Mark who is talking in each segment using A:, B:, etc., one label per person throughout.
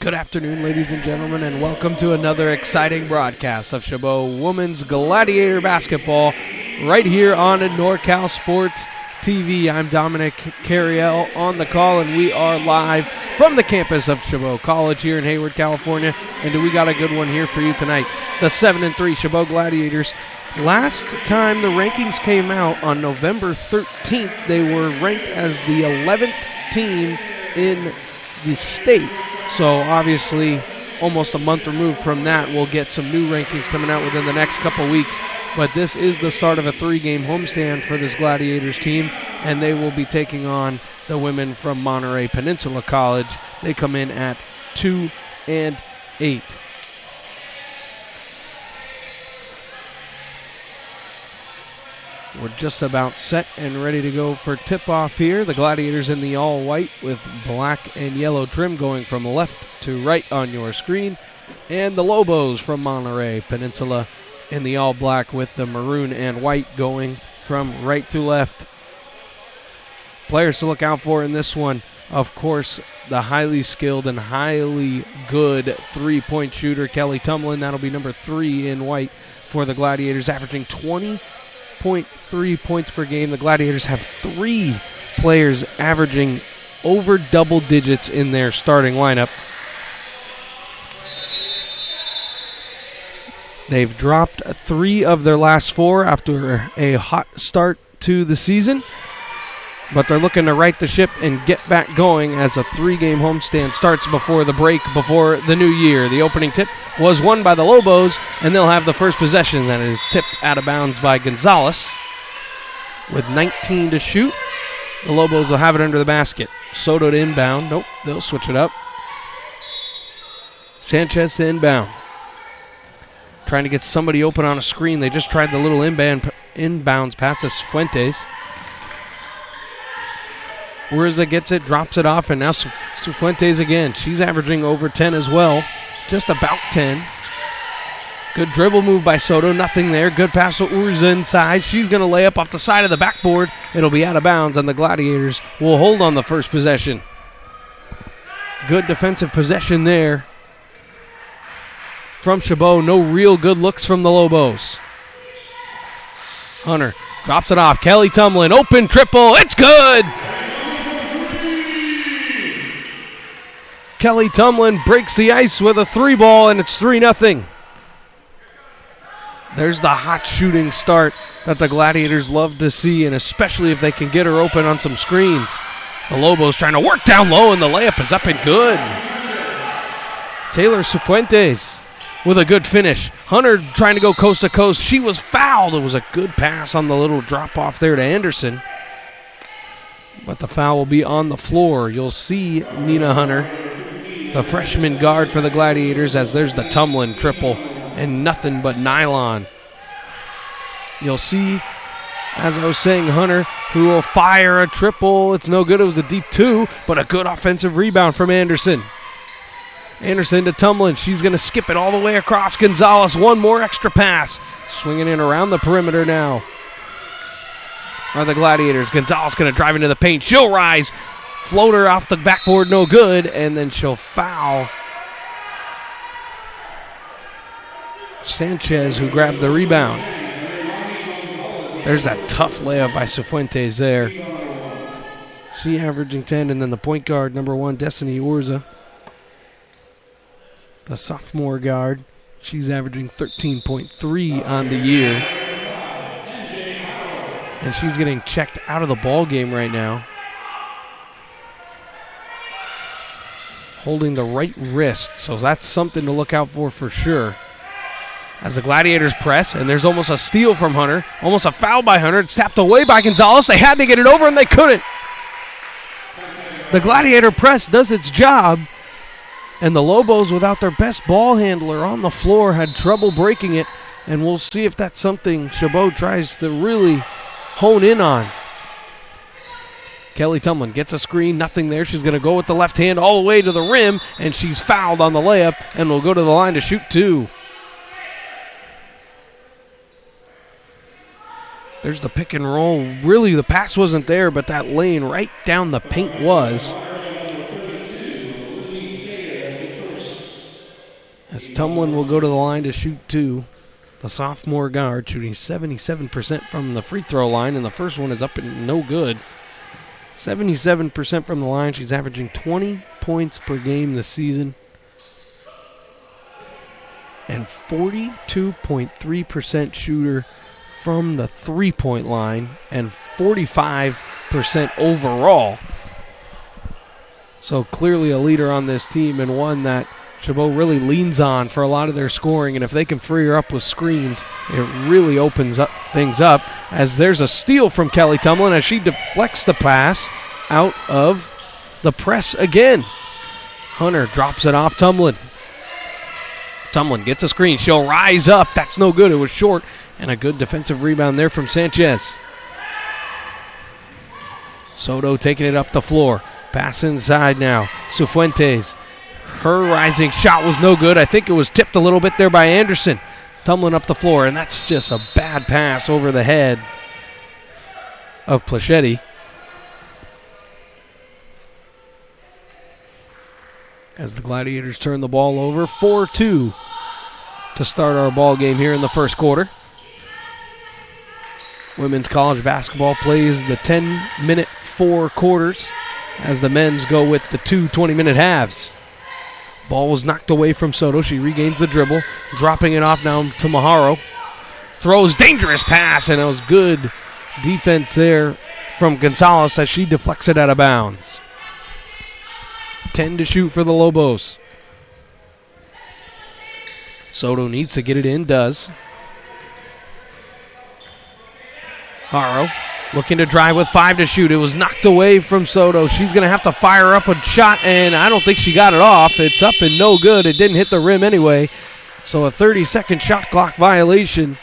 A: Good afternoon, ladies and gentlemen, and welcome to another exciting broadcast of Chabot Women's Gladiator Basketball right here on NorCal Sports TV. I'm Dominic Carriel on the call, and we are live from the campus of Chabot College here in Hayward, California. And we got a good one here for you tonight. The 7-3 Chabot Gladiators. Last time the rankings came out on November 13th, they were ranked as the 11th team in the state. So obviously, almost a month removed from that, we'll get some new rankings coming out within the next couple weeks. But this is the start of a 3-game homestand for this Gladiators team, and they will be taking on the women from Monterey Peninsula College. They come in at 2-8. We're just about set and ready to go for tip-off here. The Gladiators in the all-white with black and yellow trim going from left to right on your screen. And the Lobos from Monterey Peninsula in the all-black with the maroon and white going from right to left. Players to look out for in this one, of course, the highly skilled and highly good three-point shooter, Kelly Tumlin. That'll be number 3 in white for the Gladiators, averaging 20.3 points per game. The Gladiators have 3 players averaging over double digits in their starting lineup. They've dropped 3 of their last 4 after a hot start to the season, but they're looking to right the ship and get back going as a 3-game homestand starts before the break, before the new year. The opening tip was won by the Lobos, and they'll have the first possession. That is tipped out of bounds by Gonzalez. With 19 to shoot, the Lobos will have it under the basket. Soto to inbound. Nope, they'll switch it up. Sanchez to inbound. Trying to get somebody open on a screen. They just tried the little inbounds pass to Fuentes. Urza gets it, drops it off, and now Fuentes again. She's averaging over 10 as well, just about 10. Good dribble move by Soto, nothing there. Good pass to Urza inside. She's going to lay up off the side of the backboard. It'll be out of bounds, and the Gladiators will hold on the first possession. Good defensive possession there from Chabot. No real good looks from the Lobos. Hunter drops it off. Kelly Tumlin, open triple. It's good! Kelly Tumlin breaks the ice with a 3-ball, and it's 3-0. There's the hot shooting start that the Gladiators love to see, and especially if they can get her open on some screens. The Lobos trying to work down low, and the layup is up and good. Taylor Fuentes with a good finish. Hunter trying to go coast to coast. She was fouled. It was a good pass on the little drop off there to Anderson. But the foul will be on the floor. You'll see Nina Hunter, the freshman guard for the Gladiators, as there's the Tumlin triple and nothing but nylon. You'll see, as I was saying, Hunter, who will fire a triple. It's no good. It was a deep 2, but a good offensive rebound from Anderson. Anderson to Tumlin. She's going to skip it all the way across. Gonzalez, one more extra pass. Swinging in around the perimeter now are the Gladiators. Gonzalez going to drive into the paint. She'll rise. Floater off the backboard, no good, and then she'll foul Sanchez, who grabbed the rebound. There's that tough layup by Fuentes there. She averaging 10, and then the point guard, number 1, Destiny Urza, the sophomore guard. She's averaging 13.3 on the year. And she's getting checked out of the ball game right now. Holding the right wrist, so that's something to look out for sure. As the Gladiators press, and there's almost a steal from Hunter. Almost a foul by Hunter. It's tapped away by Gonzalez. They had to get it over, and they couldn't. The Gladiator press does its job, and the Lobos, without their best ball handler on the floor, had trouble breaking it, and we'll see if that's something Chabot tries to really hone in on. Kelly Tumlin gets a screen, nothing there. She's going to go with the left hand all the way to the rim, and she's fouled on the layup and will go to the line to shoot 2. There's the pick and roll. Really, the pass wasn't there, but that lane right down the paint was. as Tumlin will go to the line to shoot two. The sophomore guard shooting 77% from the free throw line, and the first one is up and no good. 77% from the line. She's averaging 20 points per game this season. And 42.3% shooter from the three-point line and 45% overall. So clearly a leader on this team and one that Chabot really leans on for a lot of their scoring, and if they can free her up with screens, it really opens up things up, as there's a steal from Kelly Tumlin as she deflects the pass out of the press again. Hunter drops it off Tumlin. Tumlin gets a screen. She'll rise up. That's no good. It was short, and a good defensive rebound there from Sanchez. Soto taking it up the floor. Pass inside now. Cifuentes. Her rising shot was no good. I think it was tipped a little bit there by Anderson. Tumlin up the floor, and that's just a bad pass over the head of Plachetti. As the Gladiators turn the ball over, 4-2 to start our ball game here in the first quarter. Women's college basketball plays the 10-minute 4 quarters as the men's go with the 2 20-minute halves. Ball was knocked away from Soto. She regains the dribble, dropping it off now to Maharo. Throws, dangerous pass, and it was good defense there from Gonzalez as she deflects it out of bounds. 10 to shoot for the Lobos. Soto needs to get it in, does. Haro looking to drive with 5 to shoot. It was knocked away from Soto. She's going to have to fire up a shot, and I don't think she got it off. It's up and no good. It didn't hit the rim anyway. So a 30-second shot clock violation.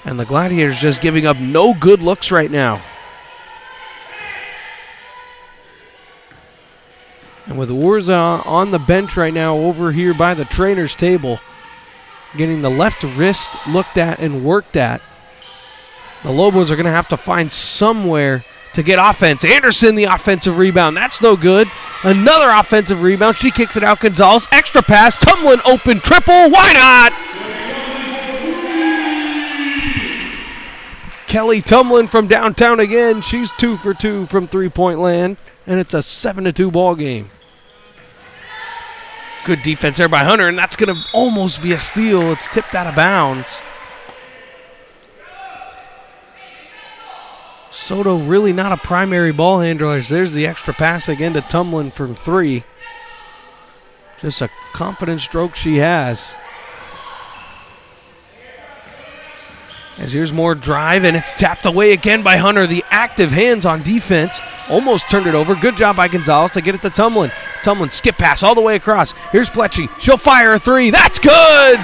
A: And the Gladiators just giving up no good looks right now. And with Urza on the bench right now over here by the trainer's table, getting the left wrist looked at and worked at, the Lobos are going to have to find somewhere to get offense. Anderson, the offensive rebound. That's no good. Another offensive rebound. She kicks it out. Gonzalez, extra pass. Tumlin, open triple. Why not? Kelly Tumlin from downtown again. She's 2 for 2 from three-point land, and it's a 7-2 ball game. Good defense there by Hunter, and that's going to almost be a steal. It's tipped out of bounds. Soto really not a primary ball handler. There's the extra pass again to Tumlin from 3. Just a confident stroke she has. As here's more drive, and it's tapped away again by Hunter. The active hands on defense almost turned it over. Good job by Gonzalez to get it to Tumlin. Tumlin skip pass all the way across. Here's Plecci. She'll fire a 3. That's good!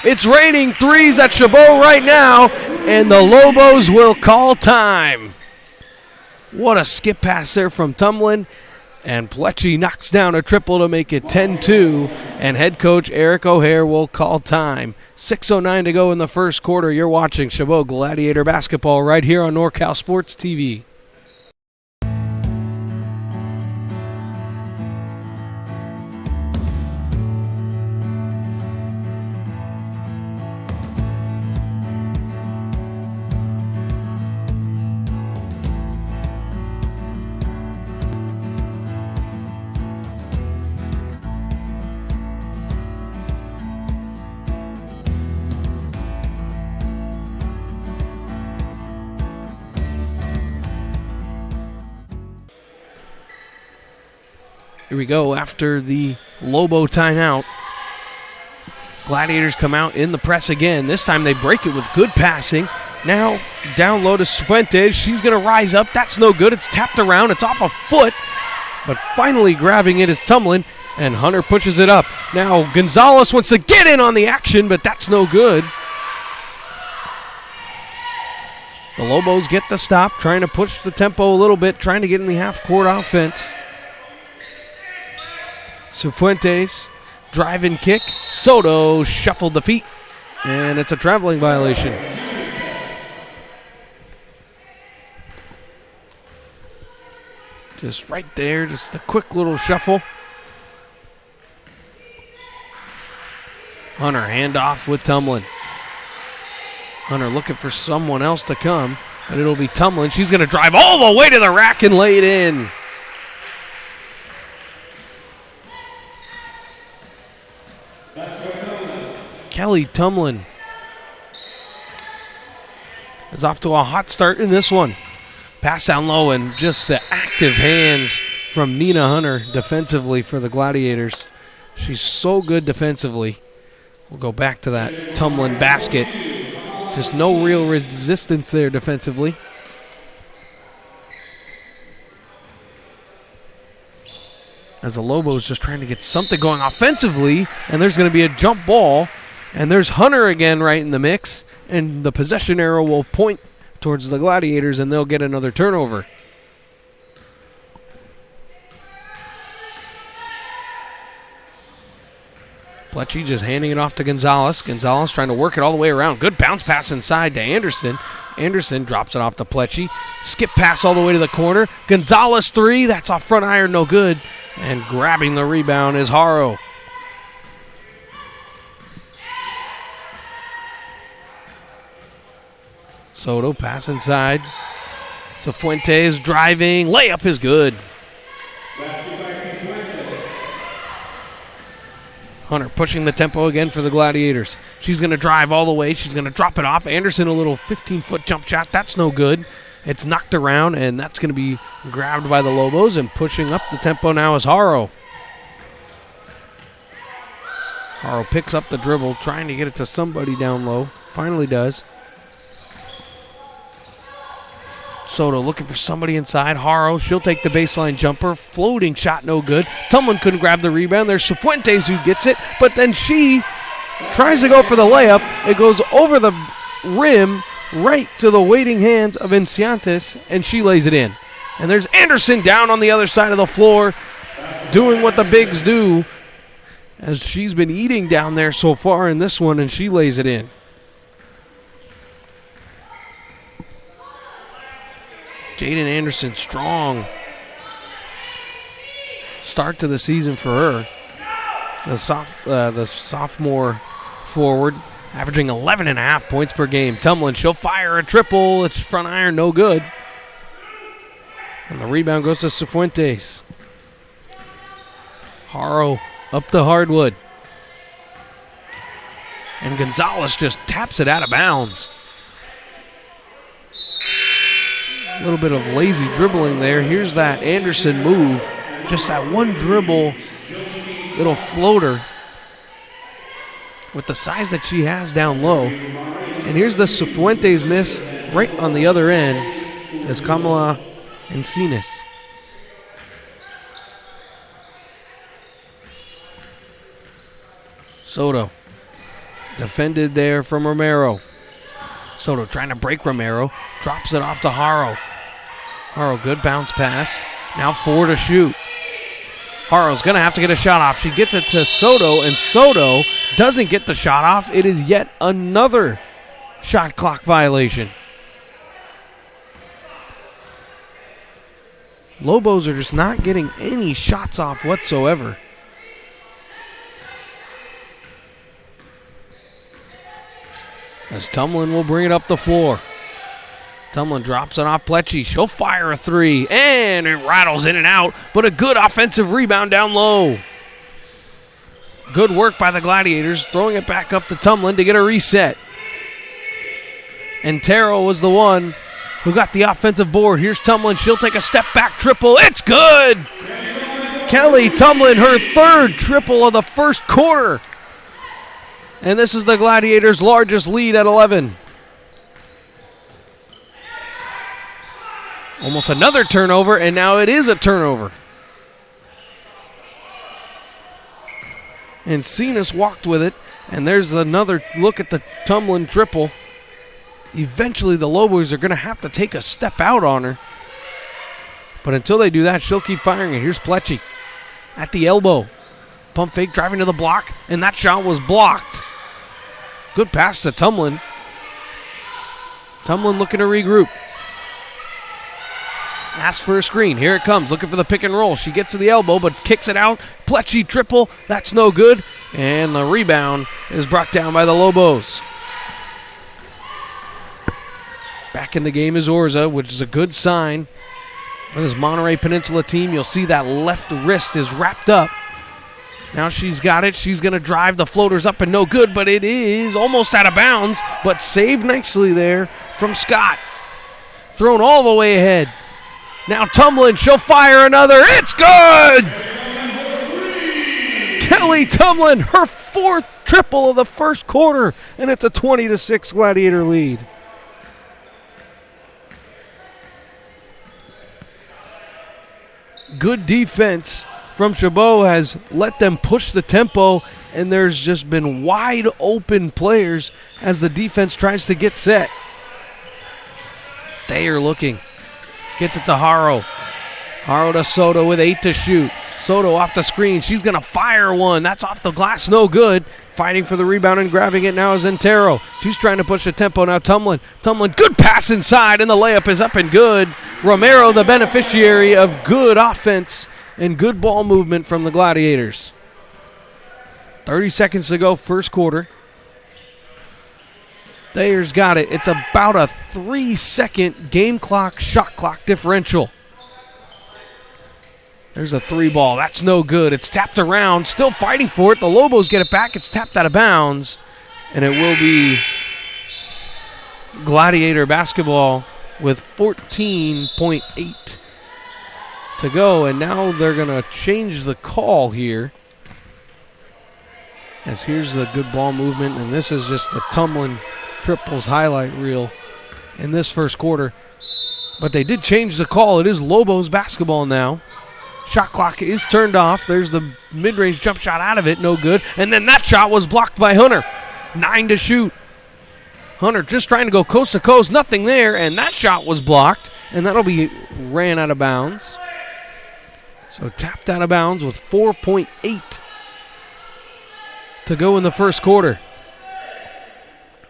A: It's raining threes at Chabot right now, and the Lobos will call time. What a skip pass there from Tumlin, and Plecci knocks down a triple to make it 10-2, and head coach Eric O'Hare will call time. 6:09 to go in the first quarter. You're watching Chabot Gladiator Basketball right here on NorCal Sports TV. Here we go after the Lobo timeout. Gladiators come out in the press again. This time they break it with good passing. Now down low to Fuentes. She's going to rise up. That's no good. It's tapped around. It's off a foot. But finally grabbing it is Tumlin, and Hunter pushes it up. Now Gonzalez wants to get in on the action, but that's no good. The Lobos get the stop, trying to push the tempo a little bit, trying to get in the half-court offense. Cifuentes, drive and kick. Soto shuffled the feet, and it's a traveling violation. Just right there, just a quick little shuffle. Hunter handoff with Tumlin. Hunter looking for someone else to come, and it'll be Tumlin. She's going to drive all the way to the rack and lay it in. Kelly Tumlin is off to a hot start in this one. Pass down low, and just the active hands from Nina Hunter defensively for the Gladiators. She's so good defensively. We'll go back to that Tumlin basket. Just no real resistance there defensively. As the Lobos just trying to get something going offensively, and there's going to be a jump ball, and there's Hunter again right in the mix, and the possession arrow will point towards the Gladiators, and they'll get another turnover. Plecci just handing it off to Gonzalez. Gonzalez trying to work it all the way around. Good bounce pass inside to Anderson. Anderson drops it off to Plecci. Skip pass all the way to the corner. Gonzalez three. That's off front iron, no good. And grabbing the rebound is Haro. Soto pass inside. Cifuentes driving. Layup is good. Hunter pushing the tempo again for the Gladiators. She's going to drive all the way. She's going to drop it off. Anderson, a little 15-foot jump shot. That's no good. It's knocked around, and that's going to be grabbed by the Lobos, and pushing up the tempo now is Haro. Haro picks up the dribble, trying to get it to somebody down low. Finally does. Soto looking for somebody inside. Haro, she'll take the baseline jumper. Floating shot, no good. Tumlin couldn't grab the rebound. There's Cifuentes who gets it, but then she tries to go for the layup. It goes over the rim right to the waiting hands of Enciantes, and she lays it in. And there's Anderson down on the other side of the floor doing what the bigs do, as she's been eating down there so far in this one, and she lays it in. Jaden Anderson, strong start to the season for her. The sophomore forward, averaging 11.5 points per game. Tumlin, she'll fire a triple. It's front iron, no good. And the rebound goes to Cifuentes. Haro up the hardwood. And Gonzalez just taps it out of bounds. A little bit of lazy dribbling there. Here's that Anderson move. Just that one dribble, little floater with the size that she has down low. And here's the Cifuentes miss right on the other end as Kamala Encinas. Soto defended there from Romero. Soto trying to break Romero. Drops it off to Haro. Haro, good bounce pass. Now 4 to shoot. Haro's going to have to get a shot off. She gets it to Soto, and Soto doesn't get the shot off. It is yet another shot clock violation. Lobos are just not getting any shots off whatsoever. As Tumlin will bring it up the floor. Tumlin drops it off Plecci. She'll fire a three, and it rattles in and out, but a good offensive rebound down low. Good work by the Gladiators, throwing it back up to Tumlin to get a reset. And Taro was the one who got the offensive board. Here's Tumlin. She'll take a step back triple. It's good! Kelly Tumlin, her third triple of the first quarter. And this is the Gladiators' largest lead at 11. Almost another turnover, and now it is a turnover. And Cenas walked with it, and there's another look at the Tumlin triple. Eventually the Lobos are going to have to take a step out on her. But until they do that, she'll keep firing it. Here's Plecci at the elbow. Pump fake, driving to the block, and that shot was blocked. Good pass to Tumlin. Tumlin looking to regroup. Asks for a screen. Here it comes, looking for the pick and roll. She gets to the elbow, but kicks it out. Plecci triple. That's no good. And the rebound is brought down by the Lobos. Back in the game is Orza, which is a good sign for this Monterey Peninsula team. You'll see that left wrist is wrapped up. Now she's got it. She's going to drive. The floater's up and no good, but it is almost out of bounds, but saved nicely there from Scott. Thrown all the way ahead. Now Tumlin, she'll fire another. It's good! Kelly Tumlin, her fourth triple of the first quarter, and it's a 20-6 Gladiator lead. Good defense from Chabot has let them push the tempo, and there's just been wide open players as the defense tries to get set. They are looking. Gets it to Haro. Haro to Soto with 8 to shoot. Soto off the screen. She's going to fire one. That's off the glass. No good. Fighting for the rebound and grabbing it now is Entero. She's trying to push the tempo now. Tumlin, good pass inside, and the layup is up and good. Romero, the beneficiary of good offense and good ball movement from the Gladiators. 30 seconds to go, first quarter. Thayer's got it. It's about a 3-second game clock, shot clock differential. There's a three ball. That's no good. It's tapped around. Still fighting for it. The Lobos get it back. It's tapped out of bounds. And it will be Gladiator basketball with 14.8 to go. And now they're going to change the call here. As here's the good ball movement. And this is just the Tumlin triples highlight reel in this first quarter. But they did change the call. It is Lobos basketball now. Shot clock is turned off. There's the mid-range jump shot out of it. No good. And then that shot was blocked by Hunter. 9 to shoot. Hunter just trying to go coast to coast. Nothing there. And that shot was blocked. And that'll be ran out of bounds. So tapped out of bounds with 4.8 to go in the first quarter.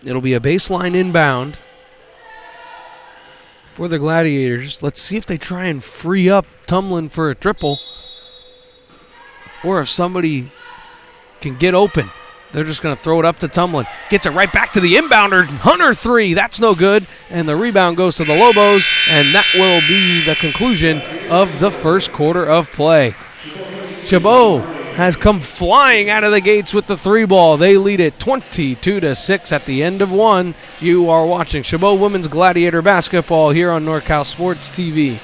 A: It'll be a baseline inbound for the Gladiators. Let's see if they try and free up Tumlin for a triple, or if somebody can get open. They're just going to throw it up to Tumlin. Gets it right back to the inbounder. Hunter three. That's no good. And the rebound goes to the Lobos, and that will be the conclusion of the first quarter of play. Chabot has come flying out of the gates with the three ball. They lead it 22-6 at the end of one. You are watching Chabot Women's Gladiator Basketball here on NorCal Sports TV.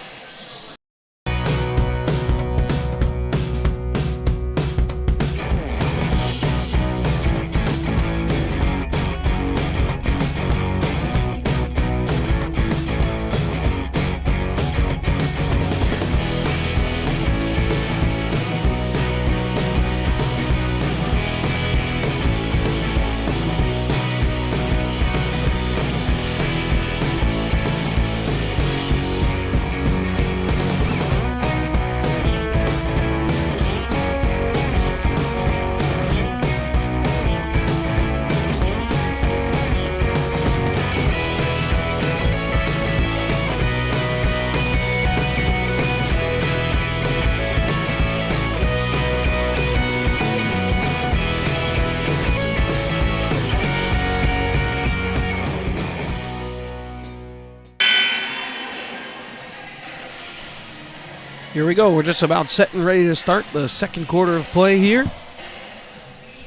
A: Here we go. We're just about set and ready to start the second quarter of play here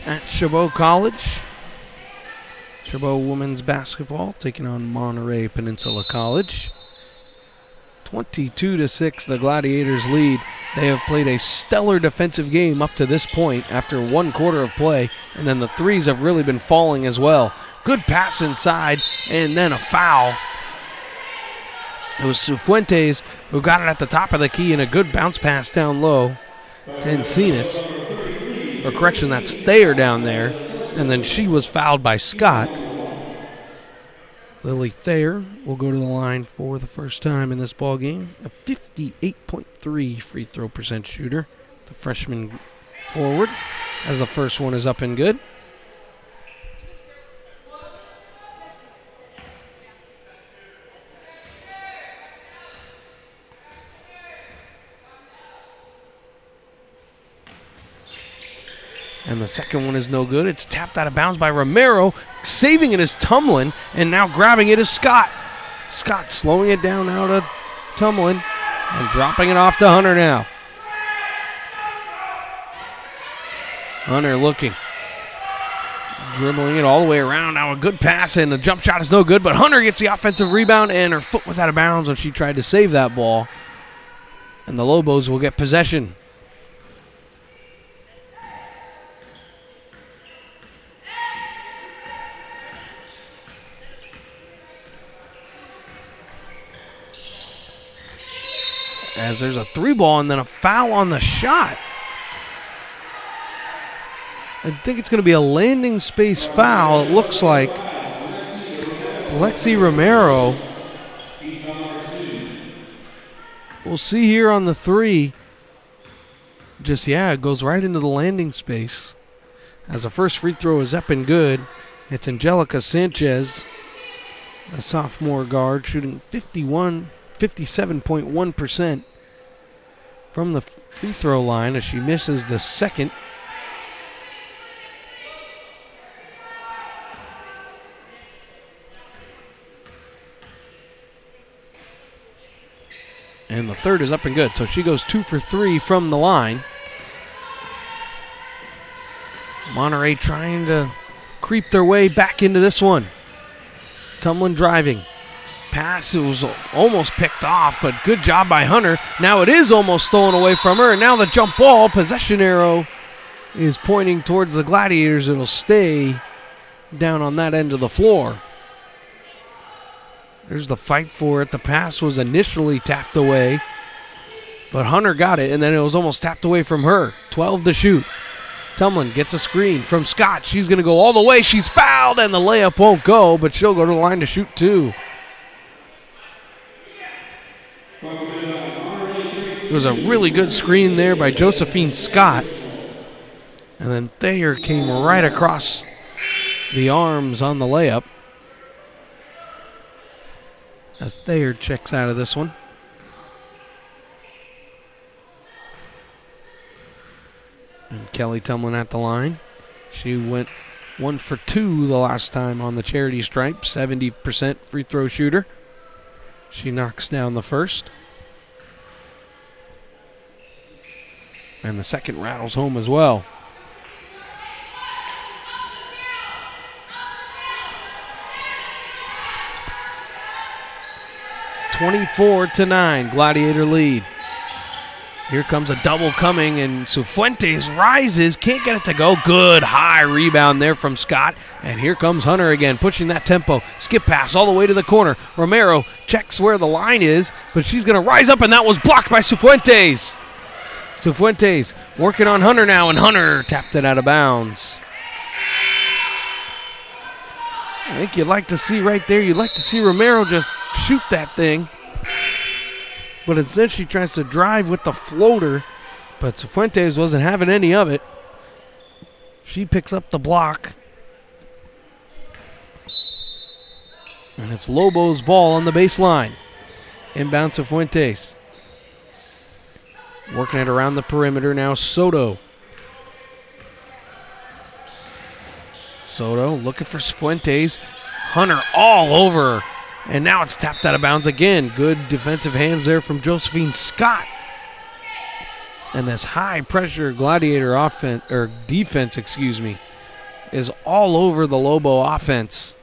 A: at Chabot College. Chabot women's basketball taking on Monterey Peninsula College. 22-6, the Gladiators lead. They have played a stellar defensive game up to this point after one quarter of play, and then the threes have really been falling as well. Good pass inside, and then a foul. It was Cifuentes who got it at the top of the key, and a good bounce pass down low to Encinas. Or correction, that's Thayer down there. And then she was fouled by Scott. Lily Thayer will go to the line for the first time in this ball game. A 58.3 free throw percent shooter. The freshman forward, as the first one is up and good. And the second one is no good. It's tapped out of bounds by Romero. Saving it is Tumlin, and now grabbing it is Scott. Scott slowing it down out of Tumlin and dropping it off to Hunter now. Hunter looking. Dribbling it all the way around. Now a good pass, and the jump shot is no good, but Hunter gets the offensive rebound, and her foot was out of bounds when she tried to save that ball. And the Lobos will get possession. As there's a 3-ball and then a foul on the shot. I think it's going to be a landing space foul. It looks like Lexi Romero. We'll see here on the 3. It goes right into the landing space. As the first free throw is up and good. It's Angelica Sanchez, a sophomore guard, shooting 57.1% from the free throw line as she misses the second. And the third is up and good. So she goes 2 for 3 from the line. Monterey trying to creep their way back into this one. Tumlin driving. Pass, it was almost picked off, but good job by Hunter. Now it is almost stolen away from her. And now the jump ball, possession arrow is pointing towards the Gladiators. It'll stay down on that end of the floor. There's the fight for it. The pass was initially tapped away, but Hunter got it, and then it was almost tapped away from her. 12 to shoot. Tumlin gets a screen from Scott. She's going to go all the way. She's fouled, and the layup won't go, but she'll go to the line to shoot 2. It was a really good screen there by Josephine Scott. And then Thayer came right across the arms on the layup. As Thayer checks out of this one. And Kelly Tumlin at the line. She went 1 for 2 the last time on the charity stripe. 70% free throw shooter. She knocks down the first. And the second rattles home as well. (24-9), Gladiator lead. Here comes a double coming, and Cifuentes rises, can't get it to go. Good high rebound there from Scott. And here comes Hunter again, pushing that tempo. Skip pass all the way to the corner. Romero checks where the line is, but she's going to rise up, and that was blocked by Cifuentes. Cifuentes working on Hunter now, and Hunter tapped it out of bounds. I think you'd like to see right there, you'd like to see Romero just shoot that thing. But instead she tries to drive with the floater, but Cifuentes wasn't having any of it. She picks up the block. And it's Lobo's ball on the baseline. Inbound Cifuentes. Working it around the perimeter now, Soto. Soto looking for Cifuentes. Hunter all over. And now it's tapped out of bounds again. Good defensive hands there from Josephine Scott. And this high pressure Gladiator defense, is all over the Lobo offense.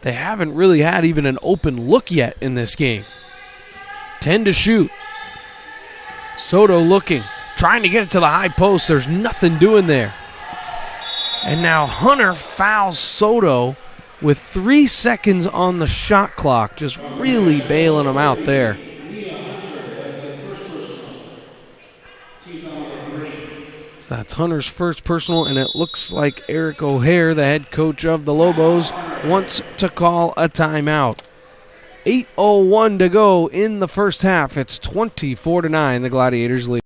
A: They haven't really had even an open look yet in this game. 10 to shoot. Soto looking, trying to get it to the high post. There's nothing doing there. And now Hunter fouls Soto with 3 seconds on the shot clock, just really bailing him out there. So that's Hunter's first personal, and it looks like Eric O'Hare, the head coach of the Lobos, wants to call a timeout. 8:01 to go in the first half. It's 24-9, the Gladiators lead.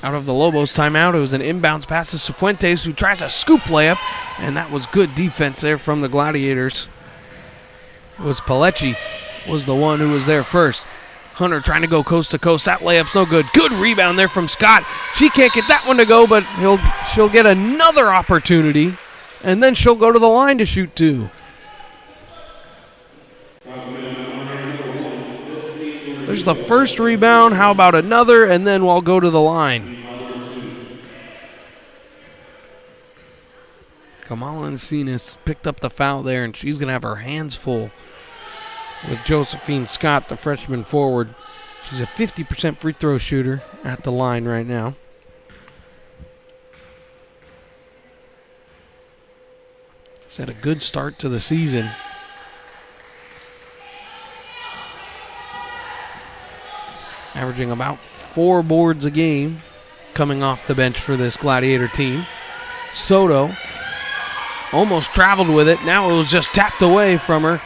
A: out of the Lobos timeout. It was an inbounds pass to Cifuentes, who tries a scoop layup, and that was good defense there from the Gladiators. It was Palechi was the one who was there first. Hunter trying to go coast to coast. That layup's no good. Good rebound there from Scott. She can't get that one to go, but she'll get another opportunity, and then she'll go to the line to shoot two. There's the first rebound. How about another? And then we'll go to the line. Kamala Encinas picked up the foul there, and she's going to have her hands full with Josephine Scott, the freshman forward. She's a 50% free throw shooter at the line right now. She's had a good start to the season. Averaging about 4 boards a game coming off the bench for this Gladiator team. Soto almost traveled with it. Now it was just tapped away from her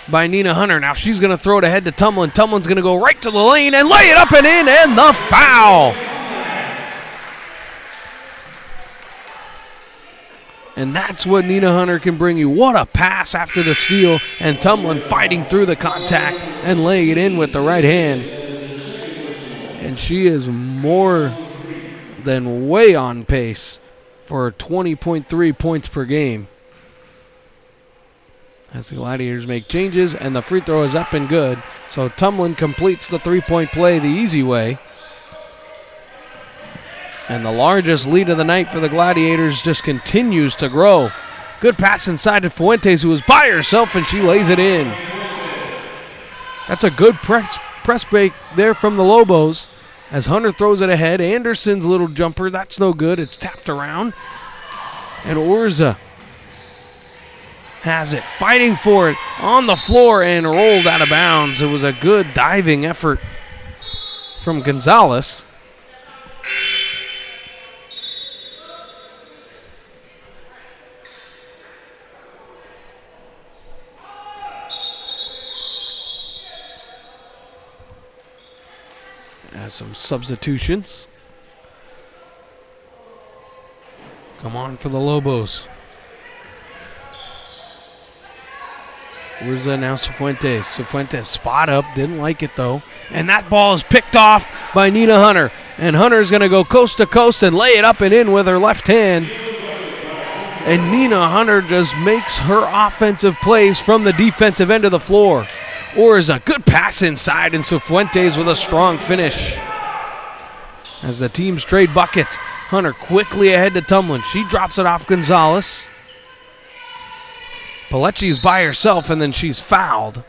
A: by Nina Hunter. Now she's going to throw it ahead to Tumlin. Tumlin's going to go right to the lane and lay it up and in, and the foul. And that's what Nina Hunter can bring you. What a pass after the steal, and Tumlin fighting through the contact and laying it in with the right hand. And she is more than way on pace for 20.3 points per game. As the Gladiators make changes, and the free throw is up and good. So Tumlin completes the three-point play the easy way. And the largest lead of the night for the Gladiators just continues to grow. Good pass inside to Fuentes, who was by herself, and she lays it in. That's a good press break there from the Lobos. As Hunter throws it ahead, Anderson's little jumper, that's no good. It's tapped around. And Orza has it, fighting for it on the floor and rolled out of bounds. It was a good diving effort from Gonzalez. Has some substitutions. Come on for the Lobos. Where's now Cifuentes? Cifuentes spot up, didn't like it though. And that ball is picked off by Nina Hunter. And Hunter's going to go coast to coast and lay it up and in with her left hand. And Nina Hunter just makes her offensive plays from the defensive end of the floor. Or is a good pass inside, and Cifuentes with a strong finish. As the teams trade buckets, Hunter quickly ahead to Tumlin. She drops it off Gonzalez. Palechi's by herself, and then she's fouled.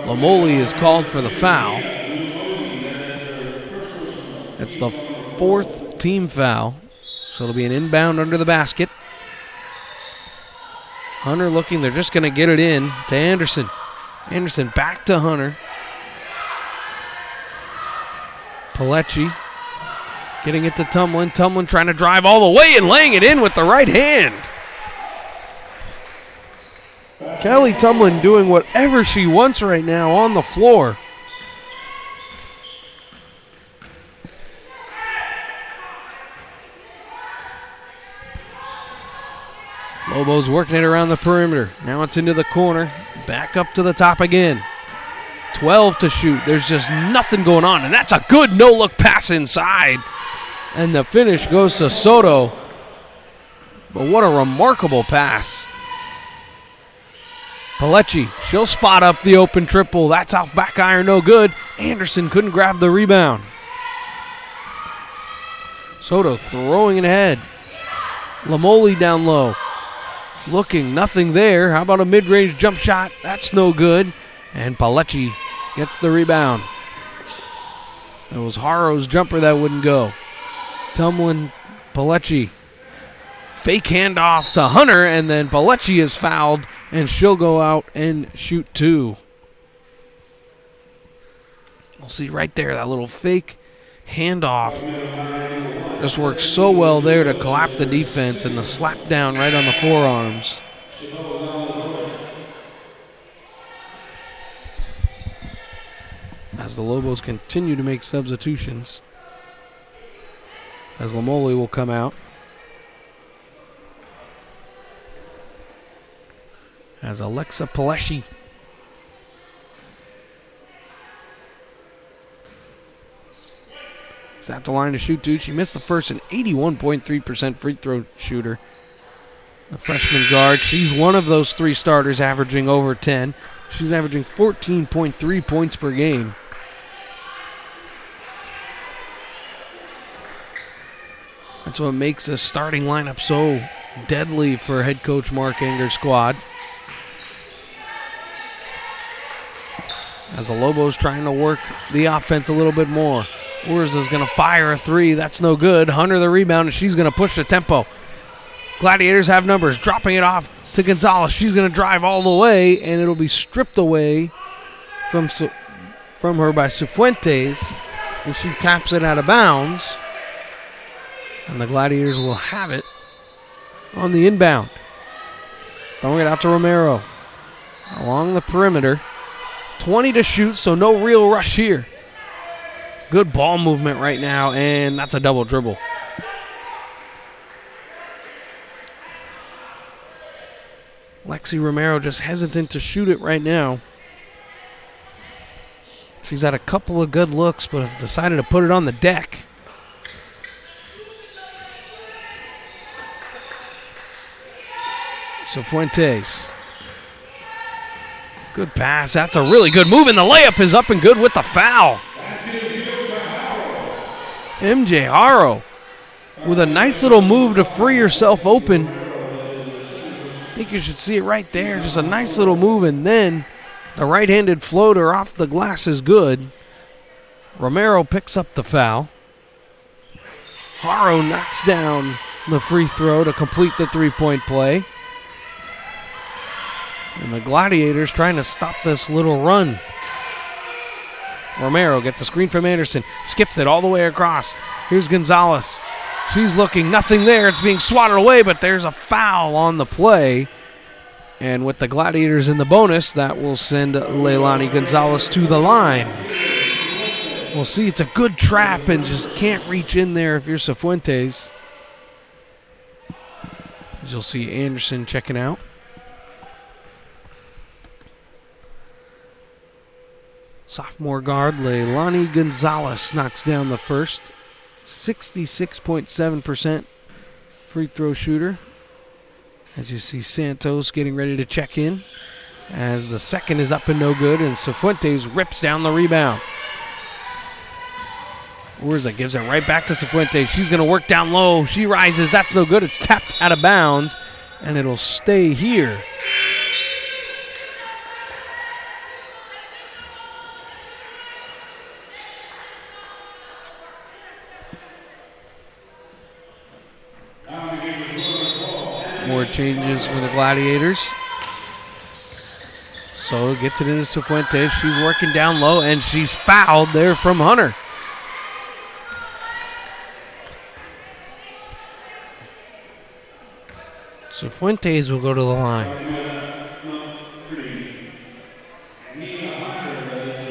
A: Lomoli is called for the foul. It's the 4th team foul, so it'll be an inbound under the basket. Hunter looking, they're just going to get it in to Anderson. Anderson back to Hunter. Palechi getting it to Tumlin. Tumlin trying to drive all the way and laying it in with the right hand. Kelly Tumlin doing whatever she wants right now on the floor. Lobos working it around the perimeter. Now it's into the corner. Back up to the top again. 12 to shoot. There's just nothing going on. And that's a good no-look pass inside. And the finish goes to Soto. But what a remarkable pass. Palechi, she'll spot up the open triple. That's off back iron, no good. Anderson couldn't grab the rebound. Soto throwing it ahead. Lomoli down low. Looking, nothing there. How about a mid-range jump shot? That's no good. And Palechi gets the rebound. It was Haro's jumper that wouldn't go. Tumlin, Palechi. Fake handoff to Hunter, and then Palechi is fouled, and she'll go out and shoot two. We'll see right there, that little fake handoff. Just works so well there to collap the defense, and the slap down right on the forearms. as the Lobos continue to make substitutions. As Lamole will come out. As Alexa Paleshi is at the line to shoot two. She missed the first, an 81.3% free throw shooter. The freshman guard, she's one of those three starters averaging over 10. She's averaging 14.3 points per game. That's what makes the starting lineup so deadly for head coach Mark Enger's squad. As the Lobos trying to work the offense a little bit more. Urza's going to fire a three. That's no good. Hunter the rebound, and she's going to push the tempo. Gladiators have numbers. Dropping it off to Gonzalez. She's going to drive all the way, and it'll be stripped away from her by Cifuentes, and she taps it out of bounds. And the Gladiators will have it on the inbound. Throwing it out to Romero. Along the perimeter. 20 to shoot, so no real rush here. Good ball movement right now, and that's a double dribble. Lexi Romero just hesitant to shoot it right now. She's had a couple of good looks, but have decided to put it on the deck. Cifuentes. Good pass. That's a really good move, and the layup is up and good with the foul. MJ Haro with a nice little move to free herself open. I think you should see it right there. Just a nice little move, and then the right-handed floater off the glass is good. Romero picks up the foul. Haro knocks down the free throw to complete the three-point play. And the Gladiators trying to stop this little run. Romero gets a screen from Anderson. Skips it all the way across. Here's Gonzalez. She's looking, nothing there. It's being swatted away, but there's a foul on the play. And with the Gladiators in the bonus, that will send Leilani Gonzalez to the line. We'll see, it's a good trap and just can't reach in there if you're Cifuentes. As you'll see Anderson checking out. Sophomore guard Leilani Gonzalez knocks down the first. 66.7% free throw shooter. As you see Santos getting ready to check in. As the second is up and no good, and Cifuentes rips down the rebound. Urza gives it right back to Cifuentes. She's going to work down low. She rises. That's no good. It's tapped out of bounds, and it'll stay here. More changes for the Gladiators. So gets it into Cifuentes. She's working down low, and she's fouled there from Hunter. Cifuentes will go to the line.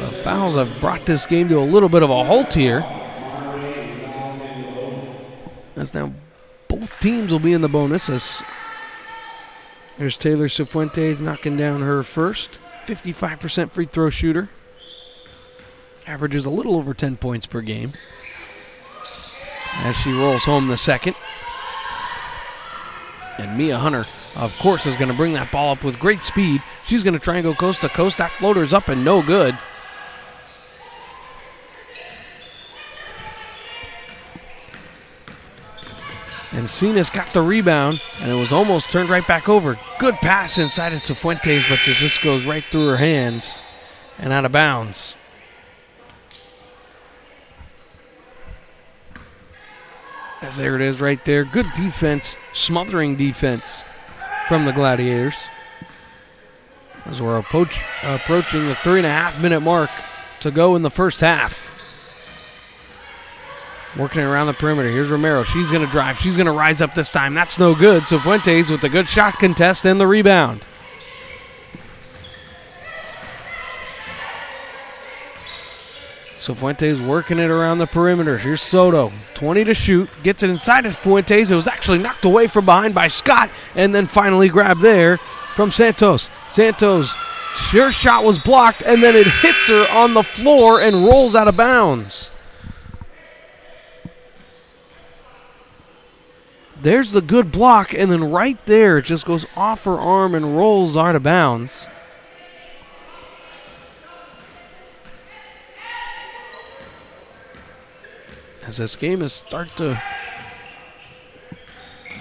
A: The fouls have brought this game to a little bit of a halt here. As now both teams will be in the bonus. As there's Taylor Cifuentes knocking down her first. 55% free throw shooter. Averages a little over 10 points per game. As she rolls home the second. And Mia Hunter, of course, is going to bring that ball up with great speed. She's going to try and go coast to coast. That floater's up and no good. And Cena's got the rebound, and it was almost turned right back over. Good pass inside of Cifuentes, but it just goes right through her hands and out of bounds. As there it is right there. Good defense, smothering defense from the Gladiators. As we're approaching the 3.5-minute mark to go in the first half. Working around the perimeter. Here's Romero. She's going to drive. She's going to rise up this time. That's no good. So Fuentes with a good shot contest and the rebound. So Fuentes working it around the perimeter. Here's Soto, 20 to shoot, gets it inside of Fuentes. It was actually knocked away from behind by Scott, and then finally grabbed there from Santos. Santos, sure shot was blocked, and then it hits her on the floor and rolls out of bounds. There's the good block, and then right there it just goes off her arm and rolls out of bounds. As this game has started to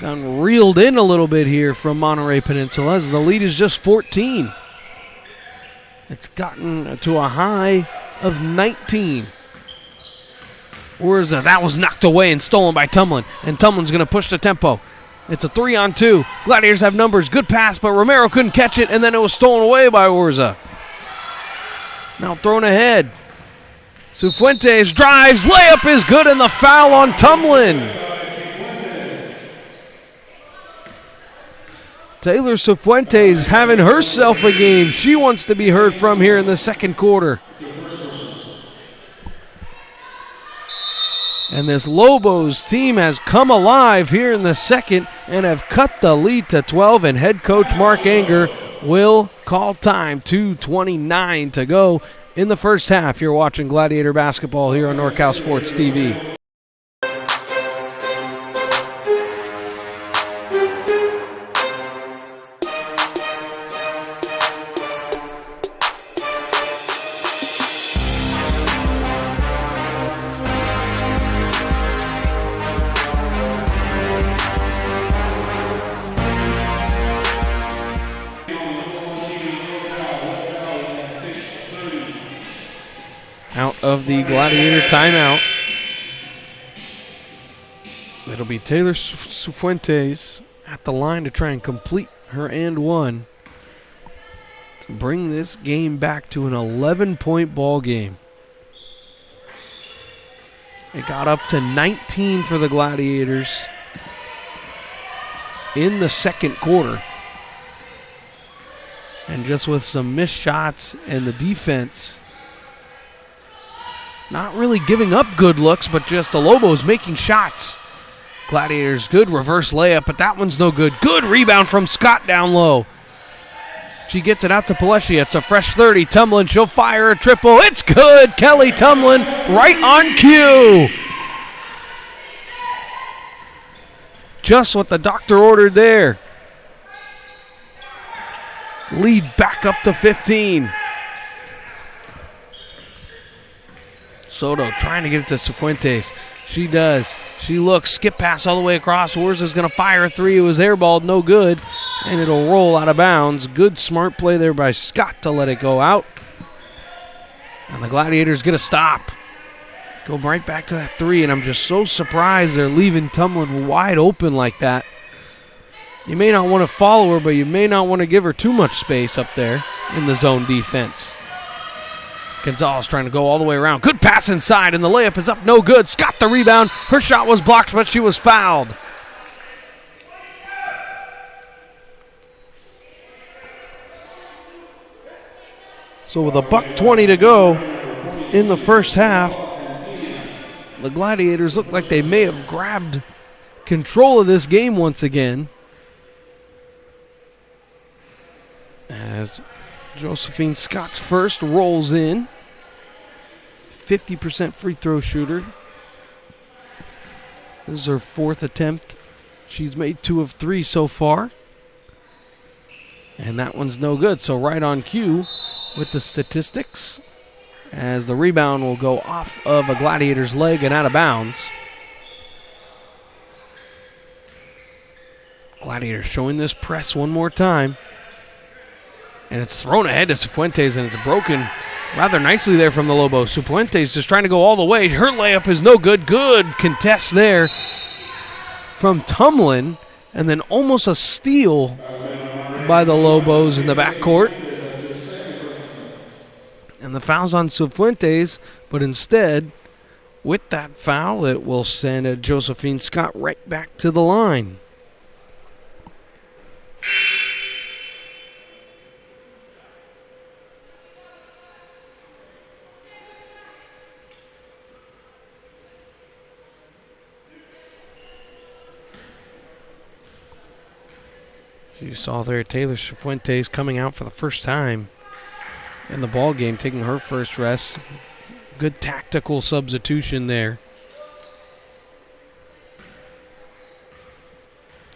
A: gotten reeled in a little bit here from Monterey Peninsula, as the lead is just 14. It's gotten to a high of 19. Where's that was knocked away and stolen by Tumlin, and Tumlin's going to push the tempo. It's a 3-on-2. Gladiators have numbers. Good pass, but Romero couldn't catch it, and then it was stolen away by Orza. Now thrown ahead. Cifuentes drives, layup is good, and the foul on Tumlin. Taylor Cifuentes having herself a game. She wants to be heard from here in the second quarter. And this Lobos team has come alive here in the second and have cut the lead to 12, and head coach Mark Anger will call time. 2:29 to go in the first half. You're watching Gladiator Basketball here on NorCal Sports TV. Out of the Gladiator timeout. It'll be Taylor Cifuentes at the line to try and complete her and one to bring this game back to an 11-point ball game. It got up to 19 for the Gladiators in the second quarter. And just with some missed shots and the defense not really giving up good looks, but just the Lobos making shots. Gladiators, good reverse layup, but that one's no good. Good rebound from Scott down low. She gets it out to Palesia. It's a fresh 30. Tumlin, she'll fire a triple. It's good. Kelly Tumlin right on cue. Just what the doctor ordered there. Lead back up to 15. Soto trying to get it to Cifuentes. She does. She looks, skip pass all the way across. Orza's going to fire a three. It was airballed, no good. And it'll roll out of bounds. Good smart play there by Scott to let it go out. And the Gladiators get a stop. Go right back to that three, and I'm just so surprised they're leaving Tumlin wide open like that. You may not want to follow her, but you may not want to give her too much space up there in the zone defense. Gonzalez trying to go all the way around. Good pass inside, and the layup is up, no good. Scott the rebound. Her shot was blocked, but she was fouled. So with $1:20 to go in the first half, the Gladiators look like they may have grabbed control of this game once again. As Josephine Scott's first rolls in. 50% free throw shooter. This is her fourth attempt. She's made 2 of 3 so far. And that one's no good. So right on cue with the statistics, as the rebound will go off of a Gladiator's leg and out of bounds. Gladiators showing this press one more time. And it's thrown ahead to Cifuentes, and it's broken rather nicely there from the Lobos. Cifuentes just trying to go all the way. Her layup is no good. Good contest there from Tumlin, and then almost a steal by the Lobos in the backcourt. And the foul's on Cifuentes, but instead, with that foul, it will send Josephine Scott right back to the line. You saw there Taylor Cifuentes coming out for the first time in the ball game, taking her first rest. Good tactical substitution there.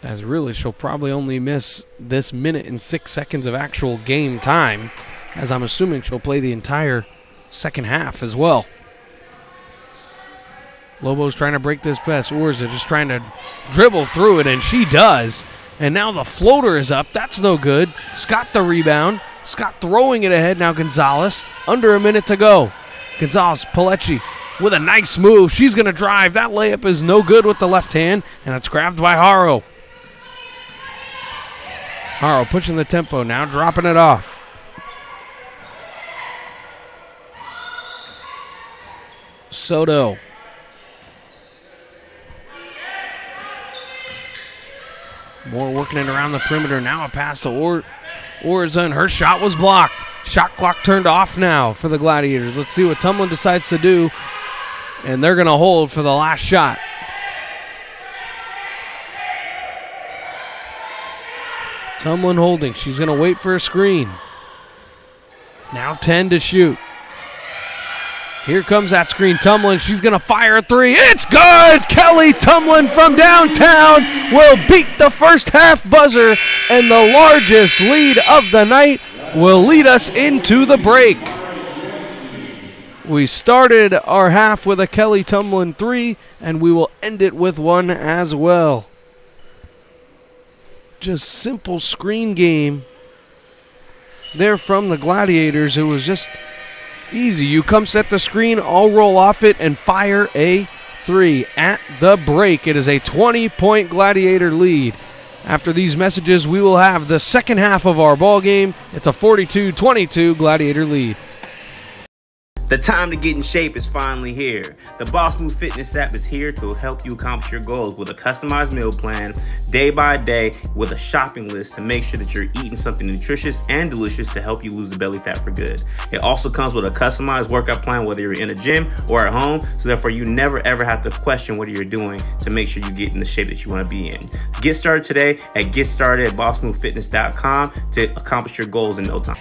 A: As really, she'll probably only miss this minute and 6 seconds of actual game time, as I'm assuming she'll play the entire second half as well. Lobo's trying to break this press. Orza just trying to dribble through it, and she does. And now the floater is up. That's no good. Scott the rebound. Scott throwing it ahead. Now Gonzalez. Under a minute to go. Gonzalez, Paletti with a nice move. She's going to drive. That layup is no good with the left hand, and it's grabbed by Haro. Haro pushing the tempo. Now dropping it off. Soto. Moore working it around the perimeter. Now a pass to Orza, and her shot was blocked. Shot clock turned off now for the Gladiators. Let's see what Tumlin decides to do. And they're going to hold for the last shot. Tumlin holding. She's going to wait for a screen. Now 10 to shoot. Here comes that screen. Tumlin, she's going to fire a three. It's good! Kelly Tumlin from downtown will beat the first half buzzer, and the largest lead of the night will lead us into the break. We started our half with a Kelly Tumlin three, and we will end it with one as well. Just simple screen game there from the Gladiators. It was just easy. You come set the screen, I'll roll off it and fire a three. At the break, it is a 20-point Gladiator lead. After these messages, we will have the second half of our ball game. It's a 42-22 Gladiator lead.
B: The time to get in shape is finally here. The Boss Move Fitness app is here to help you accomplish your goals with a customized meal plan, day by day, with a shopping list to make sure that you're eating something nutritious and delicious to help you lose the belly fat for good. It also comes with a customized workout plan, whether you're in a gym or at home, so therefore you never ever have to question what you're doing to make sure you get in the shape that you want to be in. Get started today at GetStartedAtBossMoveFitness.com to accomplish your goals in no time.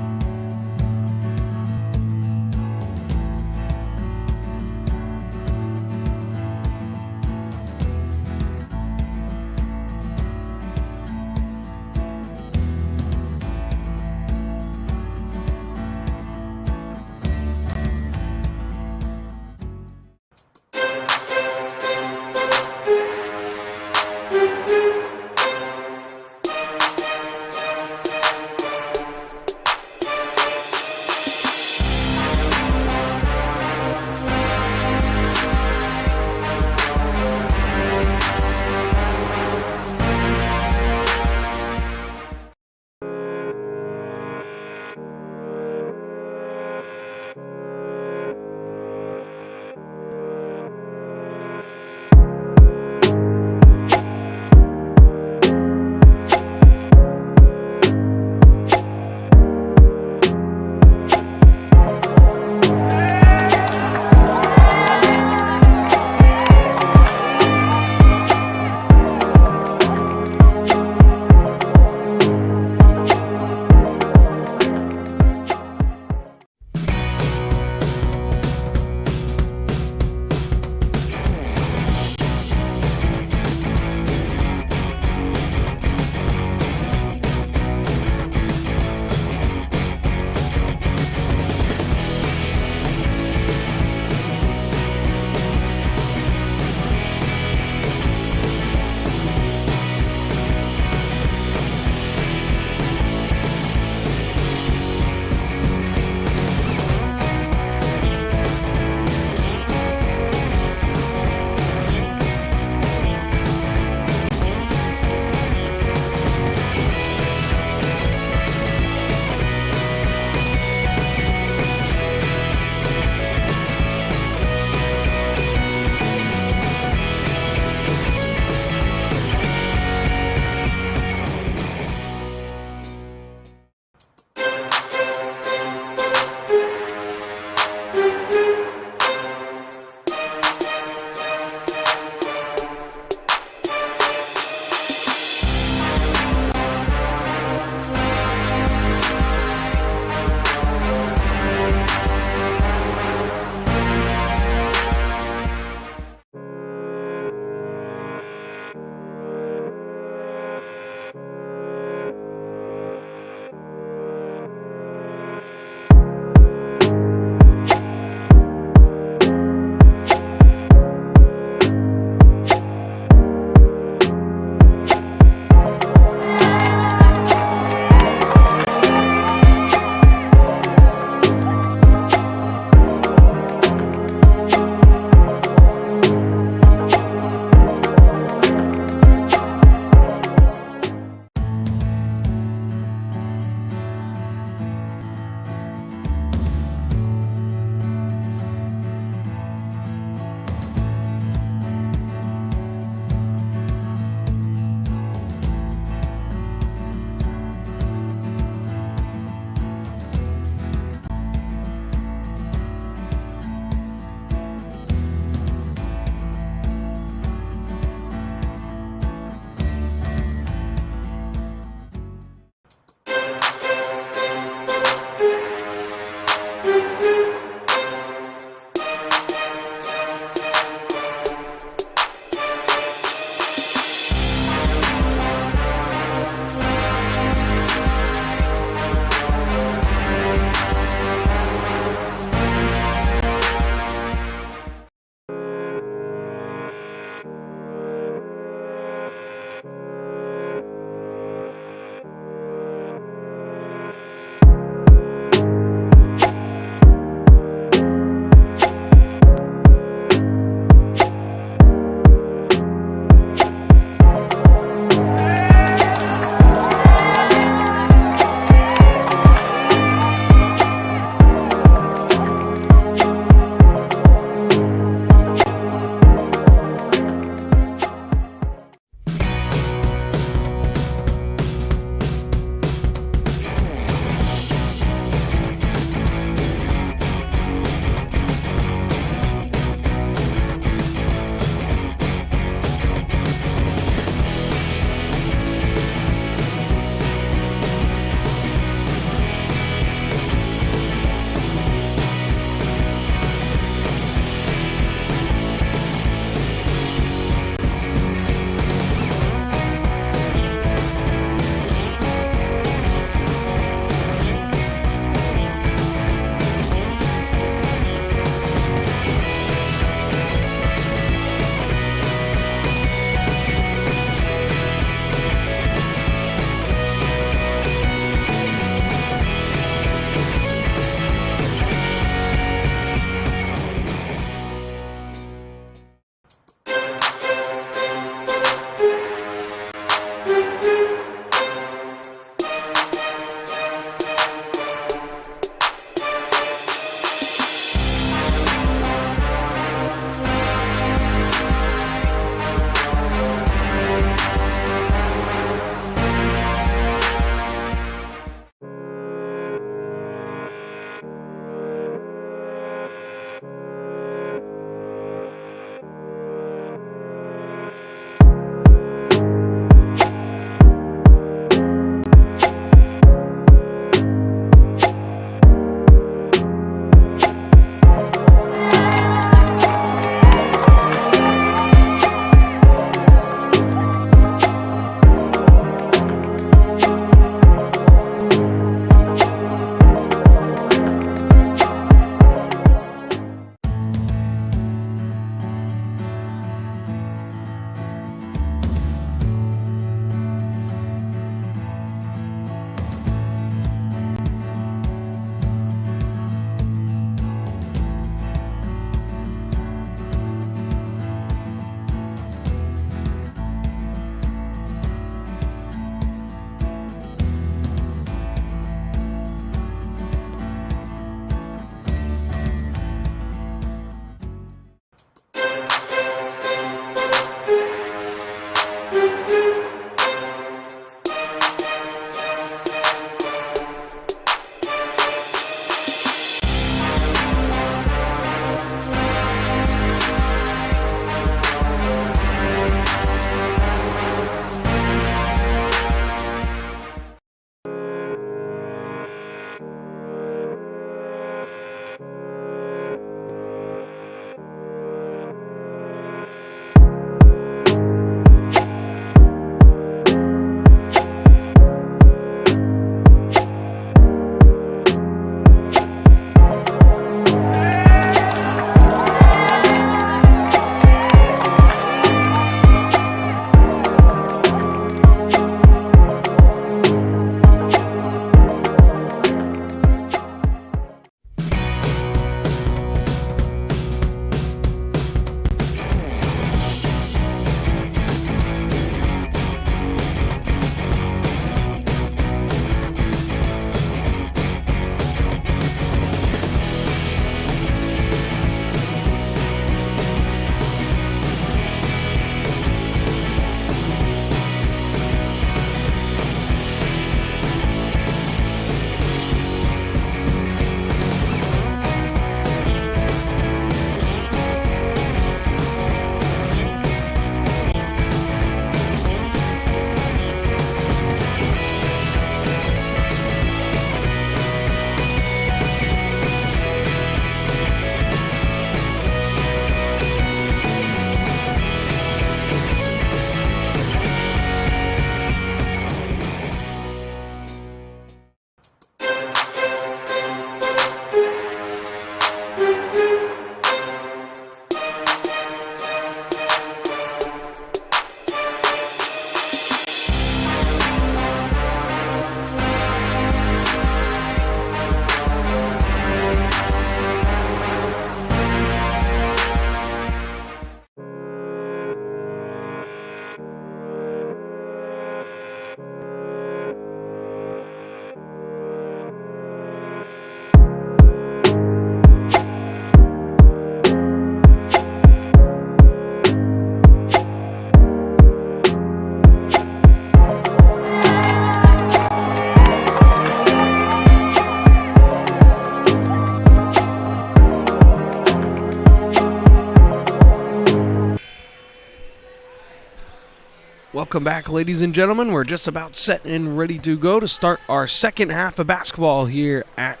A: welcome back, ladies and gentlemen. We're just about set and ready to go to start our second half of basketball here at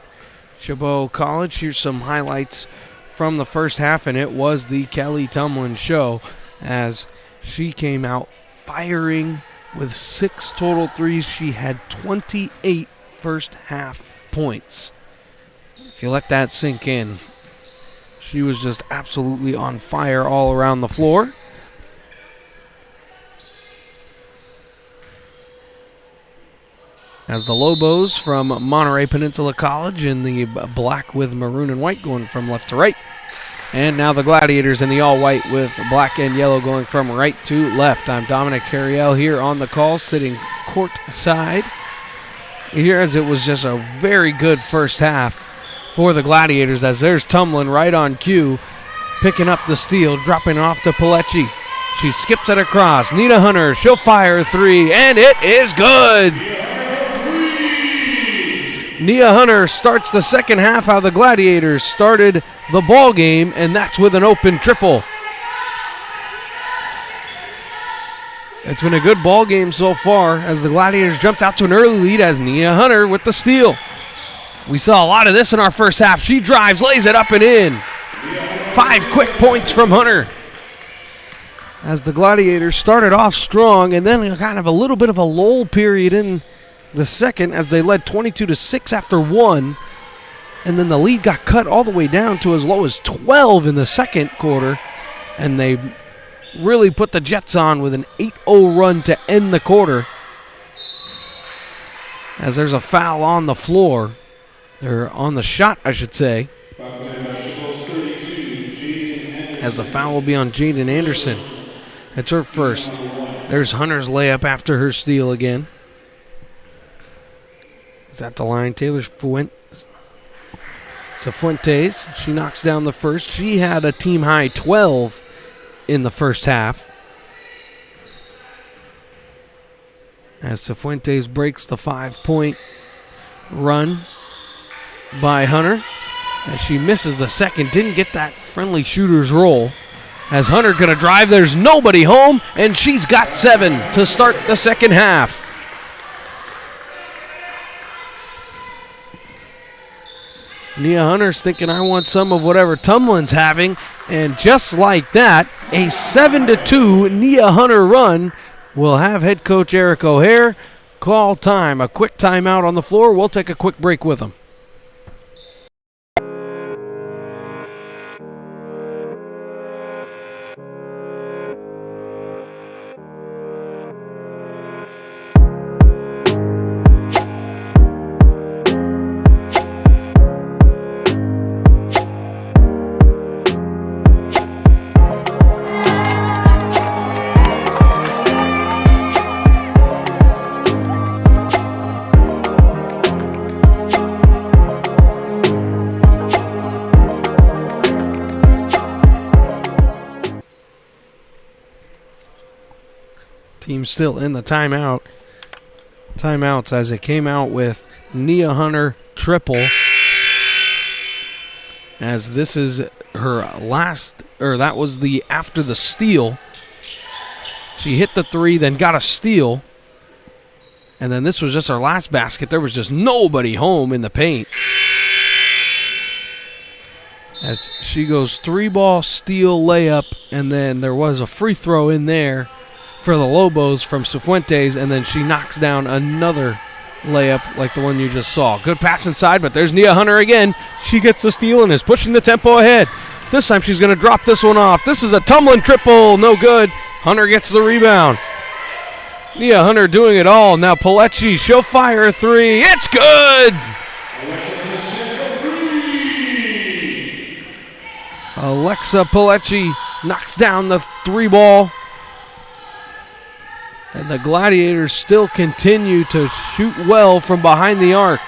A: Chabot College. Here's some highlights from the first half, and it was the Kelly Tumlin show as she came out firing with 6 total threes. She had 28 first half points. If you let that sink in, she was just absolutely on fire all around the floor. As the Lobos from Monterey Peninsula College in the black with maroon and white going from left to right. And now the Gladiators in the all-white with black and yellow going from right to left. I'm Dominic Carriel here on the call, sitting court side here, as it was just a very good first half for the Gladiators, as there's Tumlin right on cue, picking up the steal, dropping off to Pilecki. She skips it across. Nina Hunter, she'll fire a 3, and it is good. Nia Hunter starts the second half how the Gladiators started the ball game, and that's with an open triple. It's been a good ball game so far as the Gladiators jumped out to an early lead as Nia Hunter with the steal. We saw a lot of this in our first half. She drives, lays it up and in. 5 quick points from Hunter as the Gladiators started off strong, and then kind of a little bit of a lull period in the second as they led 22-6 after 1, and then the lead got cut all the way down to as low as 12 in the second quarter, and they really put the Jets on with an 8-0 run to end the quarter as there's a foul on the floor. They're on the shot, I should say, as the foul will be on Jaden Anderson. It's her first. There's Hunter's layup after her steal again. Is at the line. Taylor Cifuentes, she knocks down the first. She had a team-high 12 in the first half. As Cifuentes breaks the 5-point run by Hunter. As she misses the second, didn't get that friendly shooter's roll. As Hunter gonna drive, there's nobody home, and she's got 7 to start the second half. Nia Hunter's thinking, I want some of whatever Tumlin's having, and just like that, a 7-2 Nia Hunter run will have head coach Eric O'Hare call time. A quick timeout on the floor. We'll take a quick break with him. Team still in the timeouts as it came out with Nia Hunter triple, as this is her last, or that was the after the steal. She hit the 3, then got a steal, and then this was just her last basket. There was just nobody home in the paint as she goes 3-ball steal layup, and then there was a free throw in there for the Lobos from Cifuentes, and then she knocks down another layup like the one you just saw. Good pass inside, but there's Nia Hunter again. She gets the steal and is pushing the tempo ahead. This time she's going to drop this one off. This is a Tumlin triple. No good. Hunter gets the rebound. Nia Hunter doing it all. Now Pilecki, she'll fire a 3. It's good! Alexa Pilecki knocks down the 3-ball. And the Gladiators still continue to shoot well from behind the arc.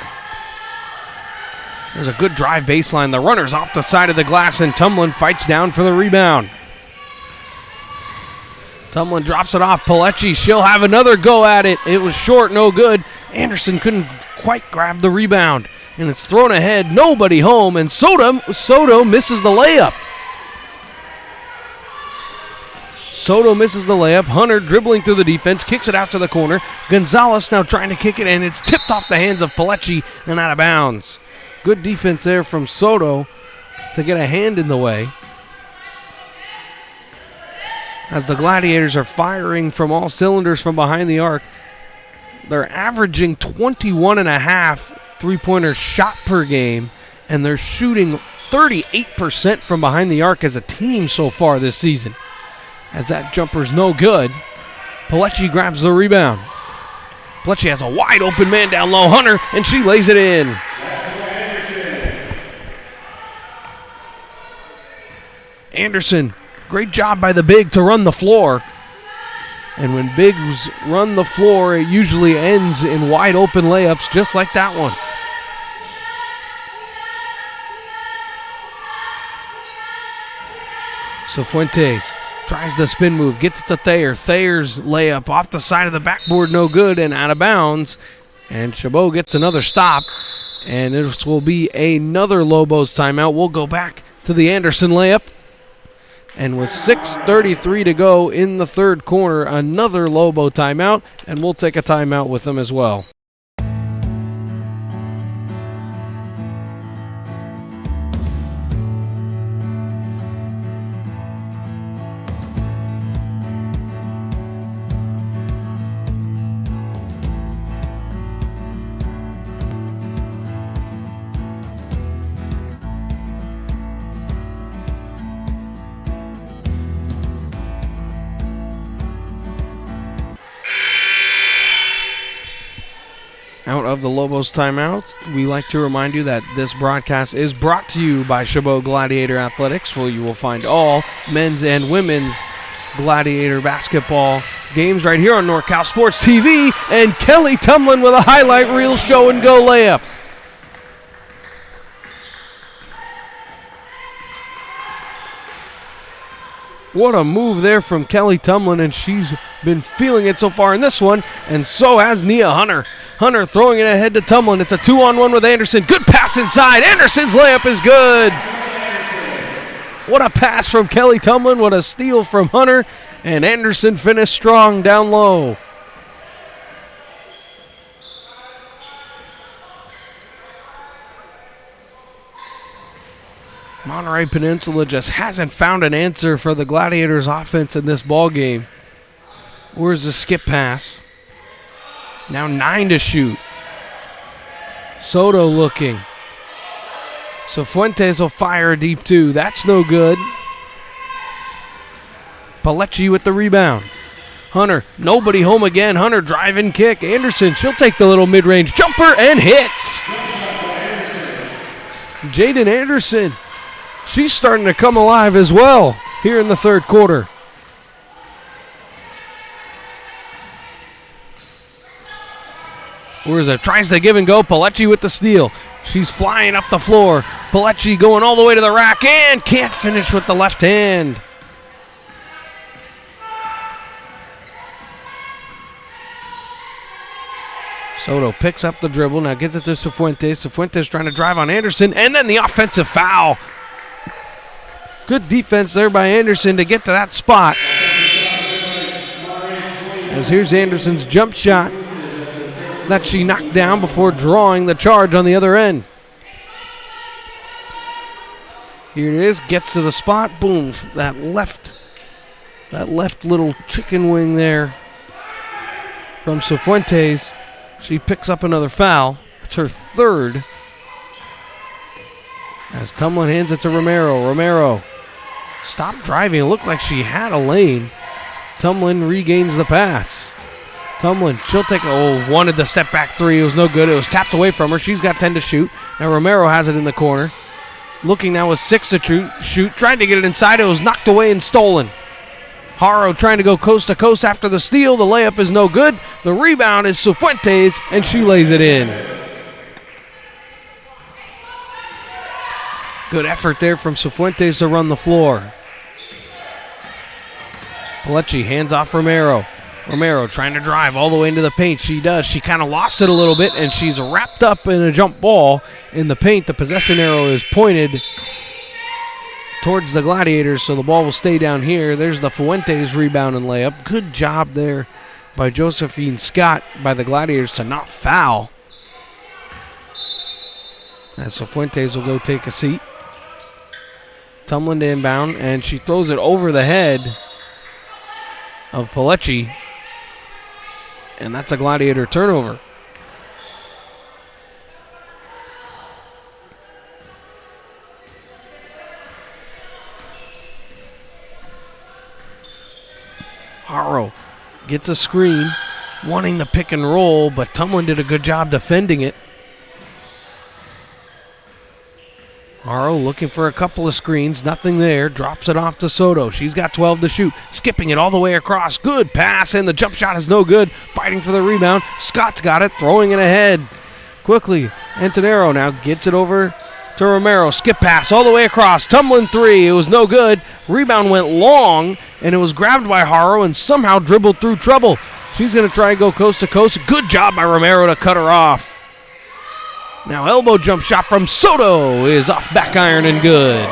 A: There's a good drive baseline. The runner's off the side of the glass, and Tumlin fights down for the rebound. Tumlin drops it off. Pilecki, she'll have another go at it. It was short, no good. Anderson couldn't quite grab the rebound, and it's thrown ahead. Nobody home, and Soto misses the layup. Soto misses the layup. Hunter dribbling through the defense, kicks it out to the corner. Gonzalez now trying to kick it, and it's tipped off the hands of Pelechi and out of bounds. Good defense there from Soto to get a hand in the way. As the Gladiators are firing from all cylinders from behind the arc, they're averaging 21.5 three-pointer shot per game, and they're shooting 38% from behind the arc as a team so far this season. As that jumper's no good, Pelechi grabs the rebound. Pelechi has a wide open man down low, Hunter, and she lays it in. Anderson, great job by the big to run the floor. And when bigs run the floor, it usually ends in wide open layups just like that one. Cifuentes tries the spin move, gets it to Thayer. Thayer's layup off the side of the backboard, no good and out of bounds. And Chabot gets another stop. And this will be another Lobos timeout. We'll go back to the Anderson layup. And with 6:33 to go in the third quarter, another Lobo timeout. And we'll take a timeout with them as well. Out of the Lobos timeout, we like to remind you that this broadcast is brought to you by Chabot Gladiator Athletics, where you will find all men's and women's Gladiator basketball games right here on NorCal Sports TV. And Kelly Tumlin with a highlight reel show and go layup. What a move there from Kelly Tumlin, and she's been feeling it so far in this one, and so has Nia Hunter. Hunter throwing it ahead to Tumlin. It's a 2-on-1 with Anderson. Good pass inside. Anderson's layup is good. What a pass from Kelly Tumlin. What a steal from Hunter. And Anderson finished strong down low. Monterey Peninsula just hasn't found an answer for the Gladiators' offense in this ball game. Where's the skip pass? Now 9 to shoot. Soto looking. Cifuentes will fire deep too. That's no good. Pelechi with the rebound. Hunter, nobody home again. Hunter drive and kick. Anderson, she'll take the little mid-range jumper and hits. Jaden Anderson, she's starting to come alive as well here in the third quarter. Urza tries to give and go. Pelechi with the steal. She's flying up the floor. Pelechi going all the way to the rack and can't finish with the left hand. Soto picks up the dribble. Now gets it to Cifuentes. Cifuentes trying to drive on Anderson. And then the offensive foul. Good defense there by Anderson to get to that spot. As here's Anderson's jump shot that she knocked down before drawing the charge on the other end. Here it is, gets to the spot, boom, that left little chicken wing there from Cifuentes. She picks up another foul. It's her third. As Tumlin hands it to Romero. Romero stopped driving. It looked like she had a lane. Tumlin regains the pass. Tumlin, she'll take wanted the step back three. It was no good. It was tapped away from her. She's got 10 to shoot. Now Romero has it in the corner. Looking now with 6 to shoot. Trying to get it inside. It was knocked away and stolen. Haro trying to go coast to coast after the steal. The layup is no good. The rebound is Cifuentes, and she lays it in. Good effort there from Cifuentes to run the floor. Pelechi hands off Romero. Romero trying to drive all the way into the paint. She does. She kind of lost it a little bit, and she's wrapped up in a jump ball in the paint. The possession arrow is pointed towards the Gladiators, so the ball will stay down here. There's the Fuentes rebound and layup. Good job there by Josephine Scott by the Gladiators to not foul. As so Fuentes will go take a seat. Tumlin to inbound, and she throws it over the head of Pilecki. And that's a Gladiator turnover. Haro gets a screen, wanting the pick and roll, but Tumlin did a good job defending it. Haro looking for a couple of screens, nothing there, drops it off to Soto. She's got 12 to shoot, skipping it all the way across. Good pass, and the jump shot is no good. Fighting for the rebound. Scott's got it, throwing it ahead. Quickly, Antonero now gets it over to Romero. Skip pass all the way across. Tumlin three, it was no good. Rebound went long, and it was grabbed by Haro and somehow dribbled through trouble. She's going to try and go coast to coast. Good job by Romero to cut her off. Now elbow jump shot from Soto is off back iron and good.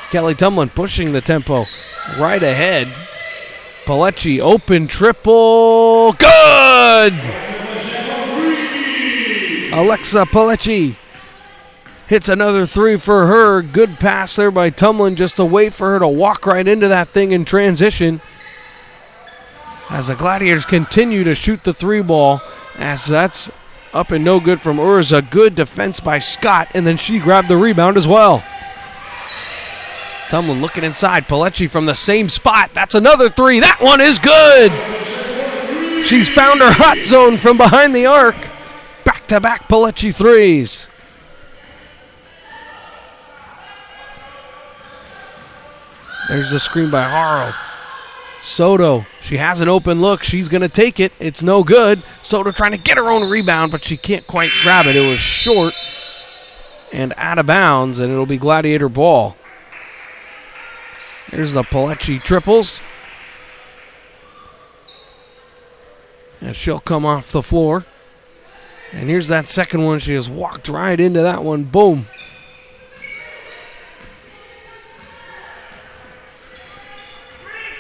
A: Kelly Tumlin pushing the tempo right ahead. Pilecki open triple. Good! Alexa Pilecki hits another three for her. Good pass there by Tumlin just to wait for her to walk right into that thing in transition. As the Gladiators continue to shoot the three ball, as that's up and no good from Urza. Good defense by Scott, and then she grabbed the rebound as well. Tumlin looking inside. Pilecki from the same spot. That's another three. That one is good. She's found her hot zone from behind the arc. Back-to-back Pilecki threes. There's the screen by Haro. Soto, she has an open look. She's going to take it. It's no good. Soto trying to get her own rebound, but she can't quite grab it. It was short and out of bounds, and it'll be Gladiator ball. Here's the Pilecki triples. And she'll come off the floor. And here's that second one. She has walked right into that one. Boom.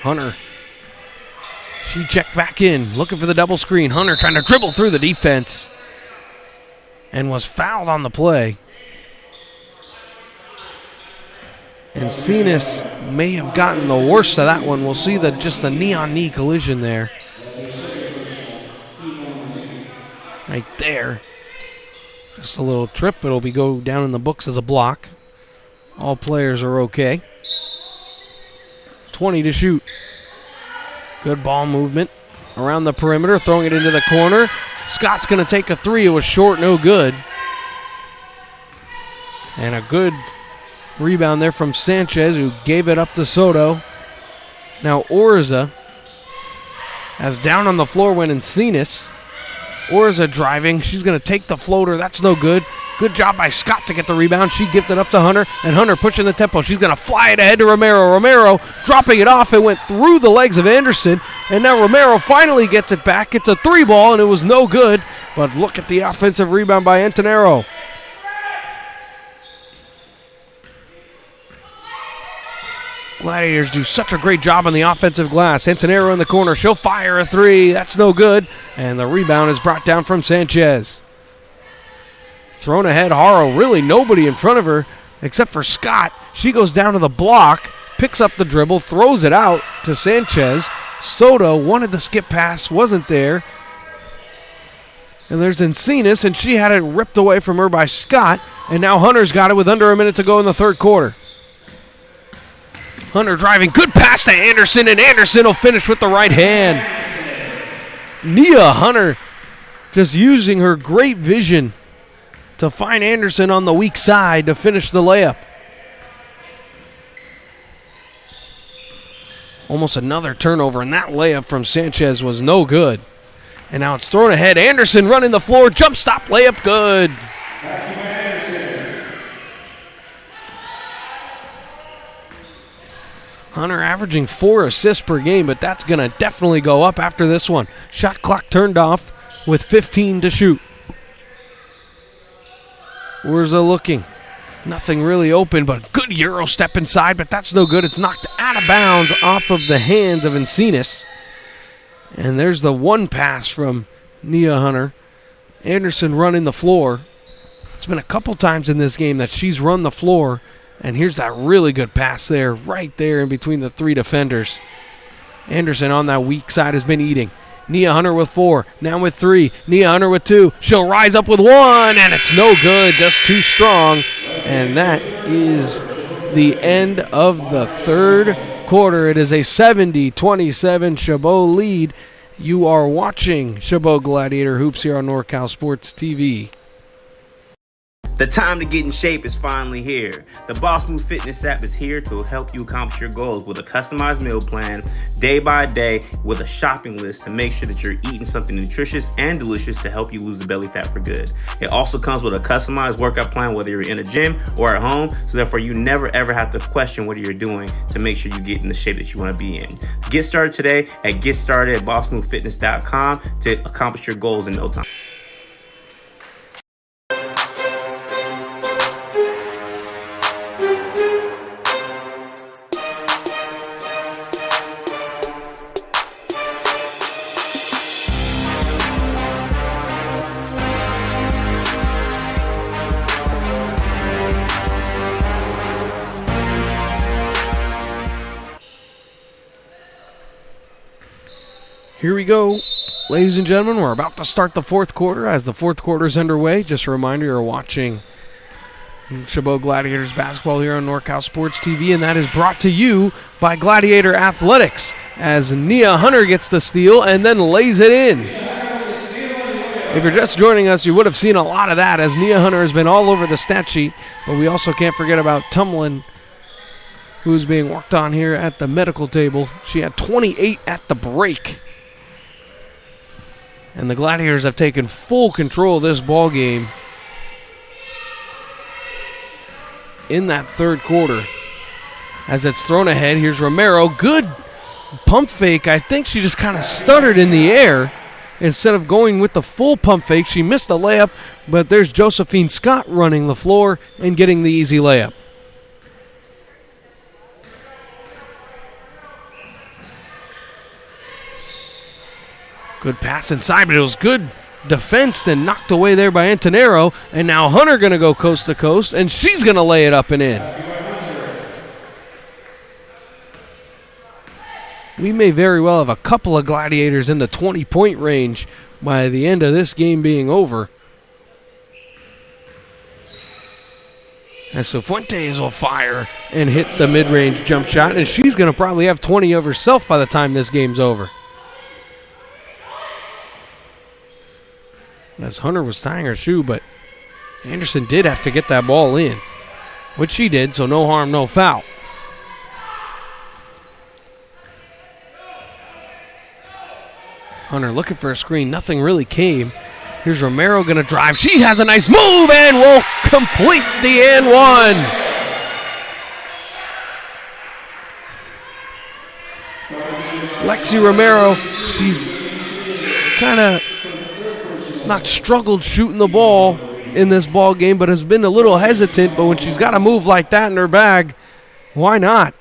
A: Hunter. She checked back in, looking for the double screen. Hunter trying to dribble through the defense and was fouled on the play. And Cenas may have gotten the worst of that one. We'll see just the knee-on-knee collision there. Right there. Just a little trip. It'll go down in the books as a block. All players are okay. 20 to shoot. Good ball movement around the perimeter, throwing it into the corner. Scott's going to take a three. It was short, no good. And a good rebound there from Sanchez, who gave it up to Soto. Now Orza, as down on the floor went Encinas. Orza driving. She's going to take the floater. That's no good. Good job by Scott to get the rebound. She gives it up to Hunter, and Hunter pushing the tempo. She's going to fly it ahead to Romero. Romero dropping it off. It went through the legs of Anderson, and now Romero finally gets it back. It's a three ball, and it was no good. But look at the offensive rebound by Antonero. Gladiators do such a great job on the offensive glass. Antonero in the corner. She'll fire a three. That's no good. And the rebound is brought down from Sanchez. Thrown ahead, Haro. Really nobody in front of her except for Scott. She goes down to the block, picks up the dribble, throws it out to Sanchez. Soto wanted the skip pass, wasn't there. And there's Encinas, and she had it ripped away from her by Scott. And now Hunter's got it with under a minute to go in the third quarter. Hunter driving, good pass to Anderson, and Anderson will finish with the right hand. Nia Hunter just using her great vision to find Anderson on the weak side to finish the layup. Almost another turnover, and that layup from Sanchez was no good. And now it's thrown ahead. Anderson running the floor, jump stop, layup good. Hunter averaging 4 assists per game, but that's going to definitely go up after this one. Shot clock turned off with 15 to shoot. Urza looking. Nothing really open, but good Euro step inside, but that's no good. It's knocked out of bounds off of the hands of Encinas. And there's the one pass from Nia Hunter. Anderson running the floor. It's been a couple times in this game that she's run the floor, and here's that really good pass there, right there in between the three defenders. Anderson on that weak side has been eating. Nia Hunter with 4, now with 3. Nia Hunter with 2. She'll rise up with 1, and it's no good, just too strong. And that is the end of the third quarter. It is a 70-27 Chabot lead. You are watching Chabot Gladiator Hoops here on NorCal Sports TV.
B: The time to get in shape is finally here. The Boss Move Fitness app is here to help you accomplish your goals with a customized meal plan, day by day, with a shopping list to make sure that you're eating something nutritious and delicious to help you lose the belly fat for good. It also comes with a customized workout plan, whether you're in a gym or at home, so therefore you never ever have to question what you're doing to make sure you get in the shape that you want to be in. Get started today at GetStartedAtBossMoveFitness.com to accomplish your goals in no time.
A: Here we go, ladies and gentlemen. We're about to start the fourth quarter. As the fourth quarter is underway, just a reminder, you're watching Chabot Gladiators basketball here on NorCal Sports TV, and that is brought to you by Gladiator Athletics, as Nia Hunter gets the steal and then lays it in. If you're just joining us, you would have seen a lot of that, as Nia Hunter has been all over the stat sheet, but we also can't forget about Tumlin, who's being worked on here at the medical table. She had 28 at the break. And the Gladiators have taken full control of this ball game in that third quarter. As it's thrown ahead, here's Romero. Good pump fake. I think she just kind of stuttered in the air. Instead of going with the full pump fake, she missed the layup, but there's Josephine Scott running the floor and getting the easy layup. Good pass inside, but it was good defense and knocked away there by Antonero. And now Hunter going to go coast to coast, and she's going to lay it up and in. We may very well have a couple of Gladiators in the 20-point range by the end of this game being over. As Cifuentes will fire and hit the mid-range jump shot, and she's going to probably have 20 of herself by the time this game's over. As Hunter was tying her shoe, but Anderson did have to get that ball in, which she did, so no harm, no foul. Hunter looking for a screen. Nothing really came. Here's Romero going to drive. She has a nice move and will complete the and one. Lexi Romero, she's kind of not struggled shooting the ball in this ball game, but has been a little hesitant. But when she's got a move like that in her bag, why not?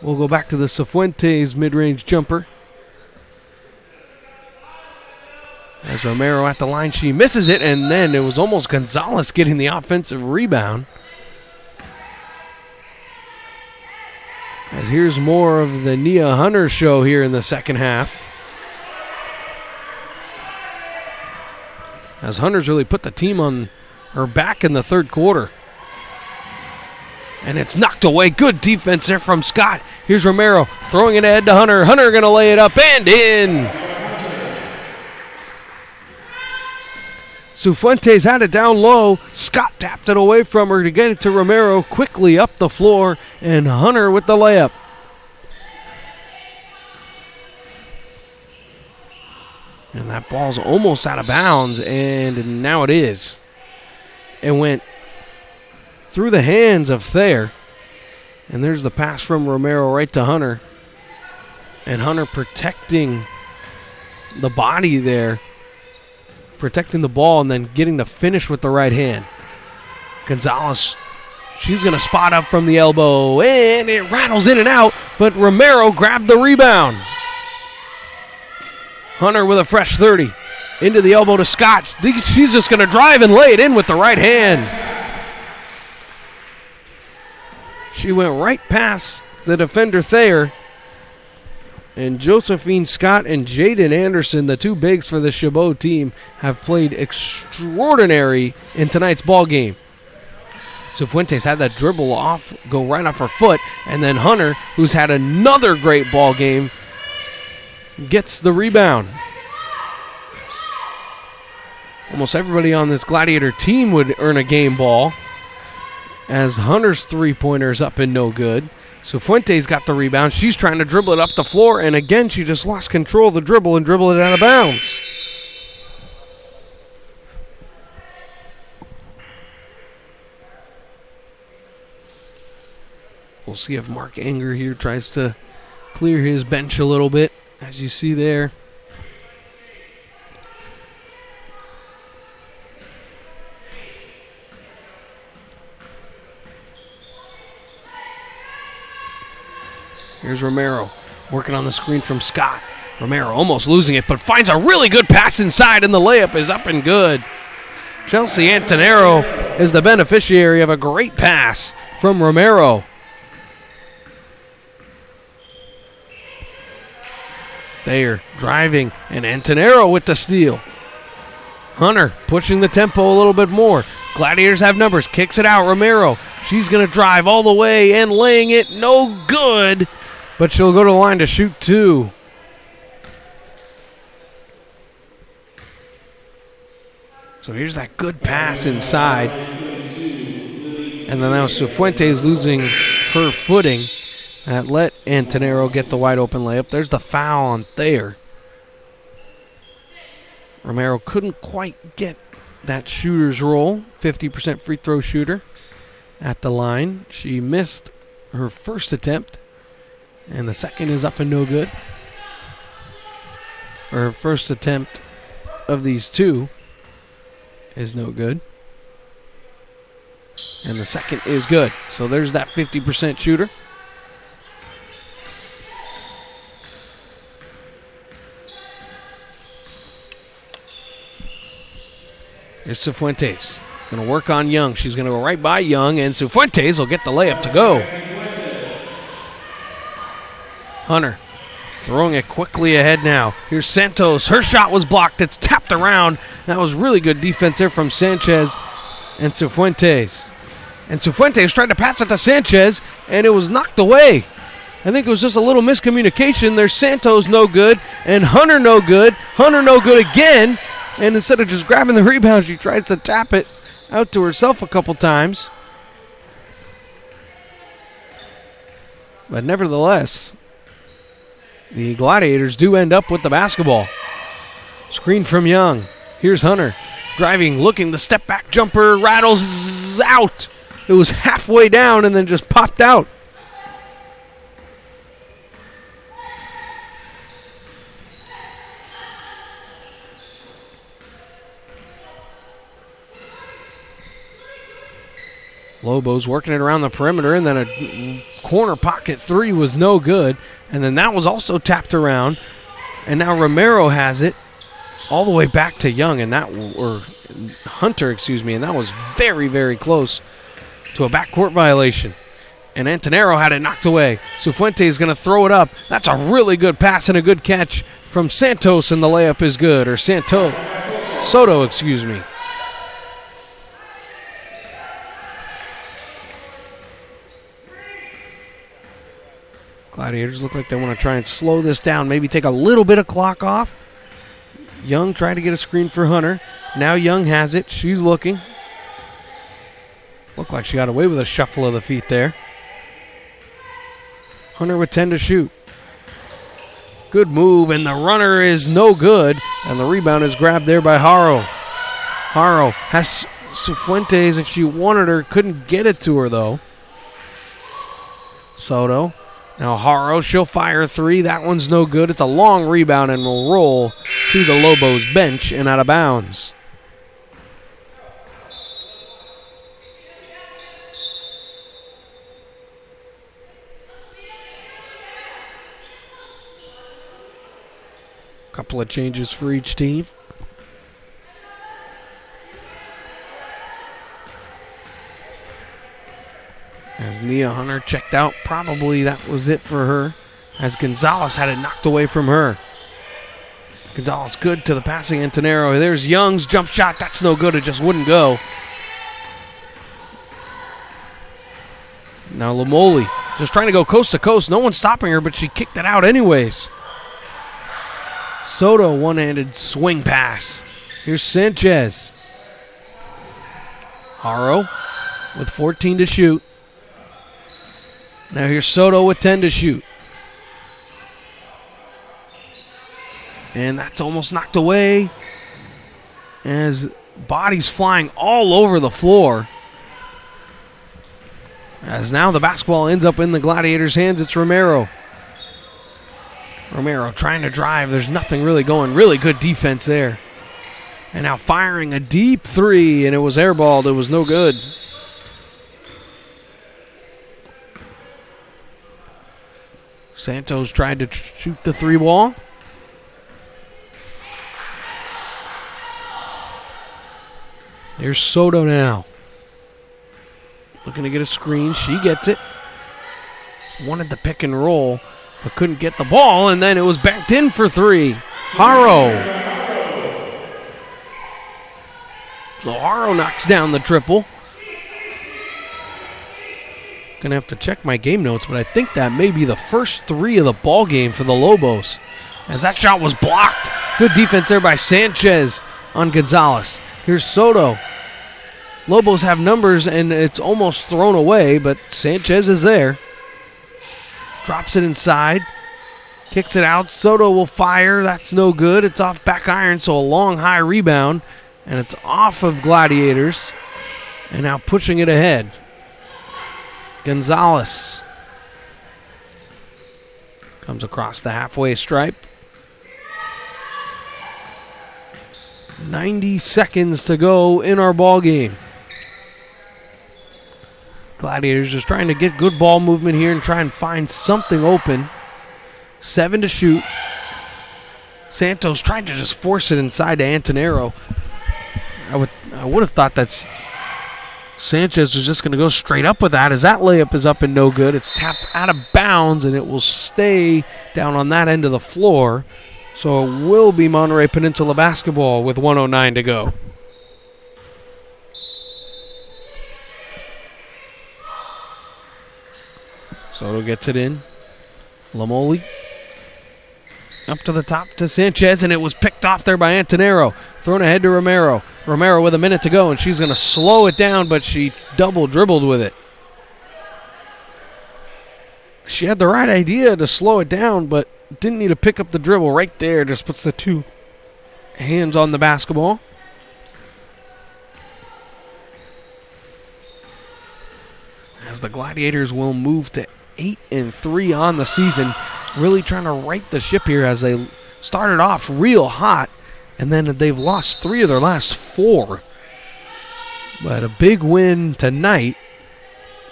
A: We'll go back to the Cifuentes mid-range jumper. As Romero at the line, she misses it, and then it was almost Gonzalez getting the offensive rebound. As here's more of the Nia Hunter show here in the second half. As Hunter's really put the team on her back in the third quarter. And it's knocked away. Good defense there from Scott. Here's Romero throwing it ahead to Hunter. Hunter going to lay it up and in. Cifuentes had it down low. Scott tapped it away from her to get it to Romero quickly up the floor. And Hunter with the layup. And that ball's almost out of bounds, and now it is. It went through the hands of Thayer. And there's the pass from Romero right to Hunter. And Hunter protecting the body there. Protecting the ball and then getting the finish with the right hand. Gonzalez She's going to spot up from the elbow, and it rattles in and out, but Romero grabbed the rebound. Hunter with a fresh 30. Into the elbow to Scott. She's just going to drive and lay it in with the right hand. She went right past the defender Thayer. And Josephine Scott and Jaden Anderson, the two bigs for the Chabot team, have played extraordinary in tonight's ball game. Cifuentes had that dribble off, go right off her foot, and then Hunter, who's had another great ball game, gets the rebound. Almost everybody on this Gladiator team would earn a game ball, as Hunter's three-pointer's up and no good. Cifuentes got the rebound. She's trying to dribble it up the floor, and again she just lost control of the dribble and dribbled it out of bounds. We'll see if Mark Anger here tries to clear his bench a little bit, as you see there. Here's Romero working on the screen from Scott. Romero almost losing it, but finds a really good pass inside, and the layup is up and good. Chelsea Antonero is the beneficiary of a great pass from Romero. Thayer driving, and Antonero with the steal. Hunter pushing the tempo a little bit more. Gladiators have numbers, kicks it out. Romero, she's going to drive all the way and laying it no good, but she'll go to the line to shoot two. So here's that good pass inside. And then now Cifuentes losing her footing. That let Antonero get the wide open layup. There's the foul on Thayer. Romero couldn't quite get that shooter's roll. 50% free throw shooter at the line. She missed her first attempt, and the second is up and no good. Her first attempt of these two is no good. And the second is good. So there's that 50% shooter. Here's Cifuentes. Going to work on Young. She's going to go right by Young, and Cifuentes will get the layup to go. Hunter throwing it quickly ahead now. Here's Santos. Her shot was blocked. It's tapped around. That was really good defense there from Sanchez and Cifuentes. And Cifuentes tried to pass it to Sanchez, and it was knocked away. I think it was just a little miscommunication. There's Santos no good, and Hunter no good. Hunter no good again. And instead of just grabbing the rebound, she tries to tap it out to herself a couple times. But nevertheless, the Gladiators do end up with the basketball. Screen from Young. Here's Hunter. Driving, looking, the step back jumper rattles out. It was halfway down and then just popped out. Lobos working it around the perimeter, and then a corner pocket three was no good. And then that was also tapped around. And now Romero has it all the way back to Young, and Hunter, and that was very, very close to a backcourt violation. And Antonero had it knocked away. Cifuentes is going to throw it up. That's a really good pass and a good catch from Santos, and the layup is good. Or Soto. Gladiators look like they want to try and slow this down, maybe take a little bit of clock off. Young trying to get a screen for Hunter. Now Young has it. She's looking. Looked like she got away with a shuffle of the feet there. Hunter with 10 to shoot. Good move, and the runner is no good, and the rebound is grabbed there by Haro. Haro has Cifuentes, if she wanted her, couldn't get it to her though. Soto. Now Haro, she'll fire three. That one's no good. It's a long rebound and will roll to the Lobos bench and out of bounds. couple of changes for each team. As Nia Hunter checked out, probably that was it for her, as Gonzalez had it knocked away from her. Gonzalez good to the passing Antonero. There's Young's jump shot. That's no good. It just wouldn't go. Now Lamoli just trying to go coast to coast. No one's stopping her, but she kicked it out anyways. Soto, one-handed swing pass. Here's Sanchez. Haro with 14 to shoot. Now here's Soto with 10 to shoot. And that's almost knocked away as bodies flying all over the floor. As now the basketball ends up in the Gladiators' hands, it's Romero. Romero trying to drive. There's nothing really going. Really good defense there. And now firing a deep three, and it was airballed. It was no good. Santos tried to shoot the three ball. There's Soto now. Looking to get a screen. She gets it. Wanted the pick and roll, but couldn't get the ball, and then it was backed in for three. Haro. So Haro knocks down the triple. Gonna have to check my game notes, but I think that may be the first three of the ball game for the Lobos, as that shot was blocked. Good defense there by Sanchez on Gonzalez. Here's Soto. Lobos have numbers, and it's almost thrown away, but Sanchez is there. Drops it inside. Kicks it out. Soto will fire. That's no good. It's off back iron, so a long, high rebound, and it's off of Gladiators, and now pushing it ahead. Gonzalez comes across the halfway stripe. 90 seconds to go in our ball game. Gladiators just trying to get good ball movement here and try and find something open. 7 to shoot. Santos tried to just force it inside to Antonero. I would have thought that's Sanchez was just going to go straight up with that, as that layup is up and no good. It's tapped out of bounds, and it will stay down on that end of the floor. So it will be Monterey Peninsula basketball with 1:09 to go. Soto gets it in. Lamoli up to the top to Sanchez, and it was picked off there by Antonero. Thrown ahead to Romero. Romero with a minute to go, and she's going to slow it down, but she double dribbled with it. She had the right idea to slow it down, but didn't need to pick up the dribble right there. Just puts the two hands on the basketball. As the Gladiators will move to 8-3 on the season. Really trying to right the ship here, as they started off real hot, and then they've lost 3 of their last 4. But a big win tonight,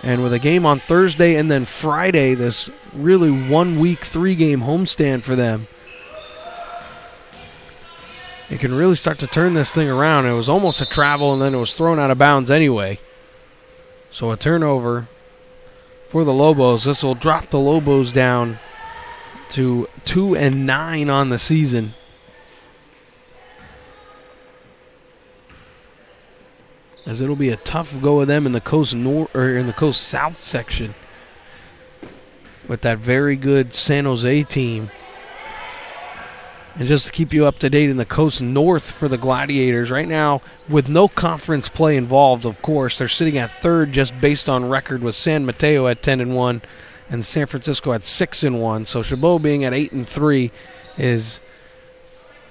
A: and with a game on Thursday and then Friday, this really 1 week, 3-game homestand for them. They can really start to turn this thing around. It was almost a travel, and then it was thrown out of bounds anyway. So a turnover for the Lobos. This will drop the Lobos down to 2-9 on the season. As it'll be a tough go of them in the coast north or in the coast south section with that very good San Jose team. And just to keep you up to date in the coast north for the Gladiators, right now with no conference play involved, of course, they're sitting at 3rd just based on record, with San Mateo at 10-1 and San Francisco at 6-1. So Chabot being at 8-3 is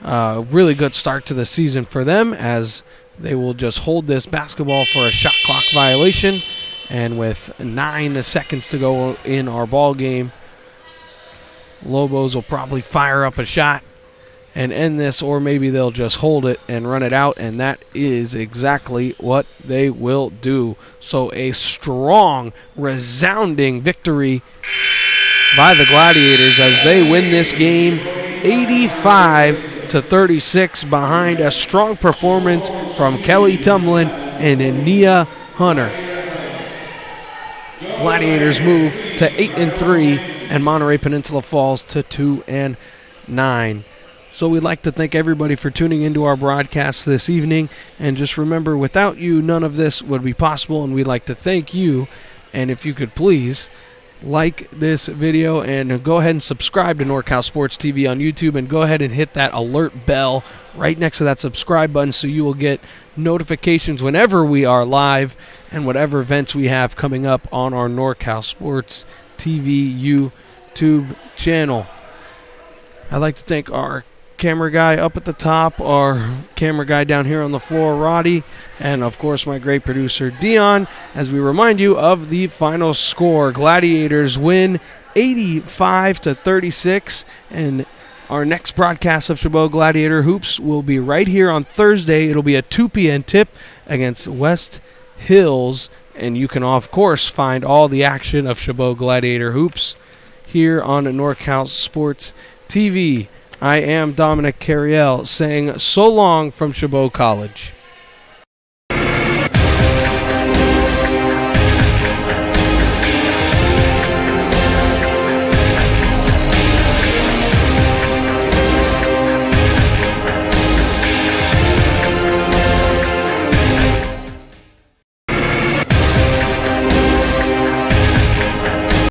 A: a really good start to the season for them, as they will just hold this basketball for a shot clock violation. And with 9 seconds to go in our ball game, Lobos will probably fire up a shot and end this, or maybe they'll just hold it and run it out, and that is exactly what they will do. So a strong, resounding victory by the Gladiators as they win this game 85-36 behind a strong performance from Kelly Tumlin and Nia Hunter. Gladiators move to 8-3, and Monterey Peninsula falls to 2-9. So we'd like to thank everybody for tuning into our broadcast this evening. And just remember, without you, none of this would be possible, and we'd like to thank you. And if you could please like this video and go ahead and subscribe to NorCal Sports TV on YouTube, and go ahead and hit that alert bell right next to that subscribe button so you will get notifications whenever we are live and whatever events we have coming up on our NorCal Sports TV YouTube channel. I'd like to thank our camera guy up at the top, our camera guy down here on the floor, Roddy, and of course my great producer, Dion, as we remind you of the final score. Gladiators win 85-36, and our next broadcast of Chabot Gladiator Hoops will be right here on Thursday. It'll be a 2 p.m. tip against West Hills, and you can, of course, find all the action of Chabot Gladiator Hoops here on NorCal Sports TV. I am Dominic Carriel saying so long from Chabot College.